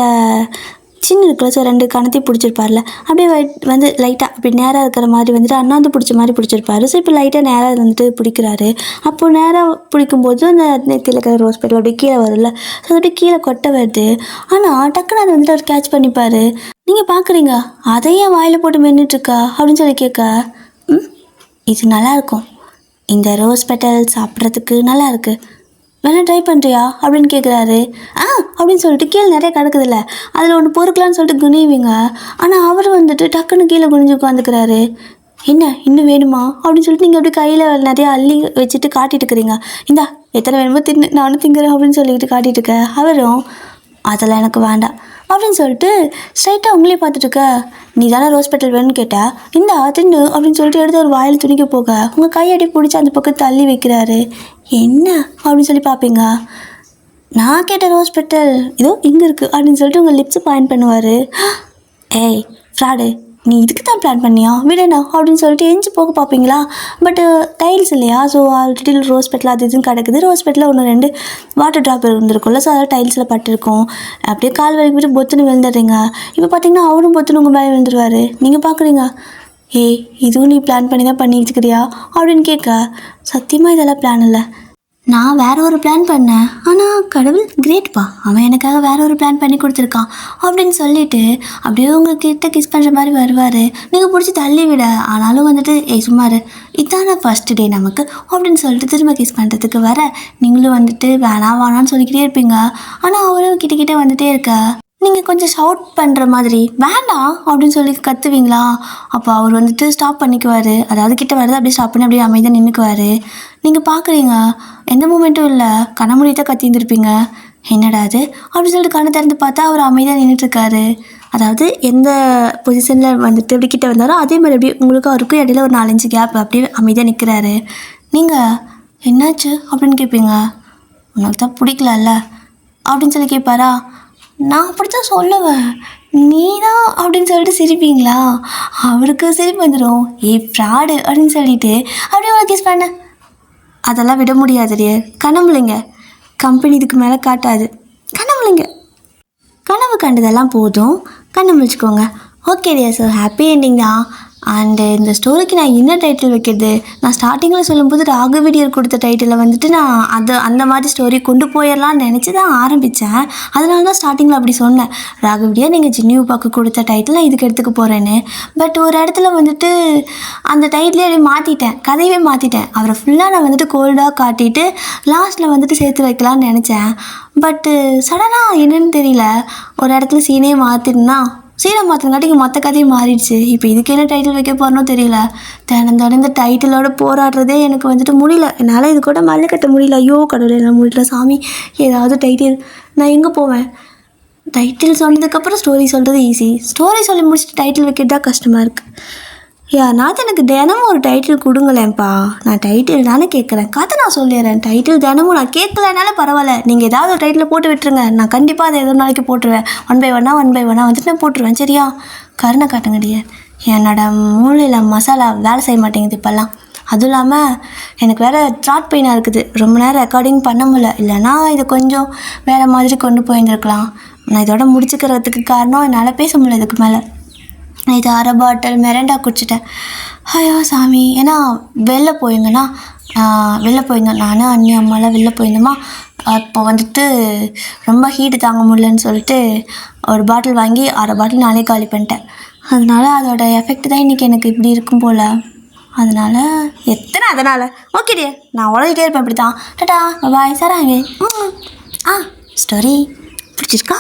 சின்ன இருக்குல்ல, ஸோ 2 கணத்தையும் பிடிச்சிருப்பார்ல, அப்படியே வந்து லைட்டாக அப்படி நேராக இருக்கிற மாதிரி வந்துட்டு அண்ணாந்து பிடிச்ச மாதிரி பிடிச்சிருப்பாரு. ஸோ இப்போ லைட்டாக நேராக வந்துட்டு பிடிக்கிறாரு. அப்போது நேராக பிடிக்கும்போது அந்த நெத்தியில் இருக்கிற ரோஸ் பெட்டல் அப்படியே கீழே வரும்ல, ஸோ அப்படியே கீழே கொட்டை வருது. ஆனால் டக்குன்னு அதை வந்துட்டு அவர் கேட்ச் பண்ணிப்பார். நீங்கள் பார்க்குறீங்க, அதையே வாயில் போட்டு மென்னுட்ருக்கா அப்படின்னு சொல்லி கேட்க, இது நல்லாயிருக்கும், இந்த ரோஸ் பெட்டல் சாப்பிட்றதுக்கு நல்லா இருக்குது, வேணா ட்ரை பண்ணுறியா அப்படின்னு கேட்குறாரு. அப்படின்னு சொல்லிட்டு கீழே நிறைய கிடக்குதுல்ல, அதில் ஒன்று பொறுக்கலான்னு சொல்லிட்டு குனிவீங்க. ஆனால் அவர் வந்துட்டு டக்குன்னு கீழே குனிஞ்சு உட்காந்துக்கிறாரு. என்ன இன்னும் வேணுமா அப்படின்னு சொல்லிட்டு நீங்கள் அப்படி கையில் நிறையா அள்ளி வச்சுட்டு காட்டிட்டு இருக்கிறீங்க. இந்தா எத்தனை வேணுமோ தின்னு, நானும் திங்குறேன் அப்படின்னு சொல்லிட்டு காட்டிட்டு இருக்க. அவரும், அதெல்லாம் எனக்கு வேண்டாம் அப்படின்னு சொல்லிட்டு ஸ்ட்ரைட்டாக உங்களே பார்த்துட்டுருக்க. நீ தானே ரோஸ் பெட்டல் வேணும்னு கேட்டா, இந்த தின்னு அப்படின்னு சொல்லிட்டு எடுத்து ஒரு வாயில் துணிக்க போக உங்கள் கையடி பிடிச்சி அந்த பக்கம் தள்ளி வைக்கிறாரு. என்ன அப்படின்னு சொல்லி பார்ப்பீங்க. நான் கேட்ட ரோஸ் பெட்டல் இதோ இங்கே இருக்குது அப்படின்னு சொல்லிட்டு உங்கள் லிப்ஸை பாயிண்ட் பண்ணுவார். ஏய் ஃப்ராடு, நீ இதுக்கு தான் பிளான் பண்ணியா, விடணா அப்படின்னு சொல்லிட்டு எஞ்சி போக பார்ப்பீங்களா? பட்டு டைல்ஸ் இல்லையா, ஸோ ஆல்ரெடி ரோஸ் பெட்டில் அது இதுன்னு கிடக்குது. ரோஸ் பெட்டில் 1-2 வாட்டர் ட்ராப் இருந்திருக்கும்ல, ஸோ அதாவது டைல்ஸில் பட்டிருக்கும். அப்படியே கால் வரைக்கும் விட்டு பொத்துன்னு விழுந்துடுறீங்க. இப்போ பார்த்தீங்கன்னா அவரும் பொத்துன்னு உங்கள் மேலே விழுந்துருவார். நீங்கள் பார்க்குறீங்க, ஏய் இதுவும் நீ பிளான் பண்ணி தான் பண்ணிக்கிறியா அப்படின்னு கேட்க, சத்தியமாக இதெல்லாம் பிளான் இல்லை, நான் வேற ஒரு பிளான் பண்ணேன், ஆனால் கடவுள் கிரேட்ப்பா, அவன் எனக்காக வேற ஒரு பிளான் பண்ணி கொடுத்துருக்கான் அப்படின்னு சொல்லிட்டு அப்படியே உங்ககிட்ட கிஸ் பண்ணுற மாதிரி வருவார். நீங்கள் பிடிச்சி தள்ளி விட, ஆனாலும் வந்துட்டு ஏய் சும்மாரு, இதான ஃபர்ஸ்ட் டே நமக்கு அப்படின்னு சொல்லிட்டு திரும்ப கிஸ் பண்ணுறதுக்கு வர நீங்களும் வந்துட்டு வேணான்னு சொல்லிக்கிட்டே இருப்பீங்க. ஆனால் அவரும் கிட்ட வந்துட்டே இருக்க. நீங்கள் கொஞ்சம் ஷவுட் பண்ணுற மாதிரி வேண்டாம் அப்படின்னு சொல்லி கத்துவீங்களா? அப்போ அவர் வந்துட்டு ஸ்டாப் பண்ணிக்குவார். அதாவது கிட்ட வருது அப்படியே ஸ்டாப் பண்ணி அப்படியே அமைதியாக நின்றுக்குவார். நீங்கள் பார்க்குறீங்க, எந்த மூமெண்ட்டும் இல்லை, கண்ண மூடிதான் கத்தியிருந்துருப்பீங்க. என்னடா அது அப்படின்னு சொல்லிட்டு கண்ணை திறந்து பார்த்தா அவர் அமைதியாக நின்றுட்டுருக்காரு. அதாவது எந்த பொசிஷனில் வந்துட்டு இப்படி கிட்ட வந்தாரோ அதே மாதிரி அப்படியே உங்களுக்கு அவருக்கும் இடையில ஒரு 4-5 கேப் அப்படியே அமைதியாக நிற்கிறாரு. நீங்கள் என்னாச்சு அப்படின்னு கேட்பீங்க. உனக்கு தான் பிடிக்கலல்ல அப்படின்னு சொல்லி கேட்பாரா? நான் அப்படி தான் சொல்லுவேன், நீ தான் அப்படின்னு சொல்லிட்டு சிரிப்பீங்களா? அவருக்கு சிரிப்பு வந்துடும். ஏய் ஃப்ராடு அப்படின்னு சொல்லிட்டு அப்படியே அவளை கிஸ் பண்ண. அதெல்லாம் விட முடியாது. கனவுலைங்க, கம்பெனி இதுக்கு மேலே காட்டாது. கனவுலைங்க, கனவு கண்டதெல்லாம் போதும், கண்ணை முழிச்சுக்கோங்க. Okay dear, so happy ending தான். அண்டு இந்த ஸ்டோரிக்கு நான் என்ன டைட்டில் வைக்கிறது? நான் ஸ்டார்டிங்கில் சொல்லும்போது ராகவிடியர் கொடுத்த டைட்டிலில் வந்துட்டு நான் அந்த மாதிரி ஸ்டோரி கொண்டு போயிடலான்னு நினச்சி தான் ஆரம்பித்தேன். அதனால தான் ஸ்டார்டிங்கில் அப்படி சொன்னேன், ராகவிடியர் நீங்கள் ஜின்னியூபாக்கு கொடுத்த டைட்டில் நான் இதுக்கு எடுத்துக்க போகிறேன்னு. பட் ஒரு இடத்துல வந்துட்டு அந்த டைட்டிலே அப்படியே மாற்றிட்டேன், கதையவே மாற்றிட்டேன். அவரை ஃபுல்லாக நான் வந்துட்டு கோல்டாக காட்டிட்டு லாஸ்ட்டில் வந்துட்டு சேர்த்து வைக்கலான்னு நினச்சேன். பட்டு சடனாக என்னன்னு தெரியல, ஒரு இடத்துல சீனே மாற்றினா சீனை மாற்றினங்காட்டிக்கு மற்ற கதையும் மாறிடுச்சு. இப்போ இதுக்கு என்ன டைட்டில் வைக்க போகிறனோ தெரியல. தினம் இந்த டைட்டிலோட போராடுறதே எனக்கு வந்துட்டு முடியல. என்னால் இது கூட மல்ல கட்ட முடியல. ஐயோ கடவுளை என்னால் முடியல சாமி, ஏதாவது டைட்டில். நான் எங்கே போவேன்? டைட்டில் சொன்னதுக்கப்புறம் ஸ்டோரி சொல்கிறது ஈஸி, ஸ்டோரி சொல்லி முடிச்சுட்டு டைட்டில் வைக்கிறது தான் கஷ்டமாக இருக்குது. யாருனாவது எனக்கு தினமும் ஒரு டைட்டில் கொடுங்களேன்ப்பா, நான் டைட்டில் தானே கேட்குறேன், கதை நான் சொல்லிடுறேன். டைட்டில் தினமும் நான் கேட்கலனாலும் பரவாயில்ல, நீங்கள் ஏதாவது ஒரு டைட்டில் போட்டு விட்டுருங்க, நான் கண்டிப்பாக அதை ஏதோ நாளைக்கு போட்டுருவேன். 1 by 1 வந்துட்டு நான் போட்டுருவேன், சரியா? கருணை காட்டுங்கடியே, என்னோட மூளையில் மசாலா வேலை செய்ய மாட்டேங்குது இப்போல்லாம். அதுவும் இல்லாமல் எனக்கு வேறு த்ராட் பெயினாக இருக்குது, ரொம்ப நேரம் ரெக்கார்டிங் பண்ண முடியல. இல்லைனா இதை கொஞ்சம் வேறு மாதிரி கொண்டு போயிருந்துருக்கலாம். நான் இதோட முடிச்சுக்கிறதுக்கு காரணம் என்னால் பேச முடியல இதுக்கு மேலே. இது அரை பாட்டில் மிரண்டா குடிச்சிட்டேன். ஐயோ சாமி. ஏன்னா வெளில போயிருந்தோம் நான் அண்ணி அம்மாலாம் வெளில போயிருந்தோமா. அப்போ வந்துட்டு ரொம்ப ஹீட்டு தாங்க முடியலன்னு சொல்லிட்டு ஒரு பாட்டில் வாங்கி அரை பாட்டில் நானே காலி பண்ணிட்டேன். அதனால அதோட எஃபெக்ட் தான் இன்றைக்கி எனக்கு இப்படி இருக்கும் போல். அதனால் ஓகே நான் உழைக்கிட்டே இருப்பேன் இப்படி தான். டாடா பாய் சராங்க. ஸ்டோரி பிடிச்சிருக்கா?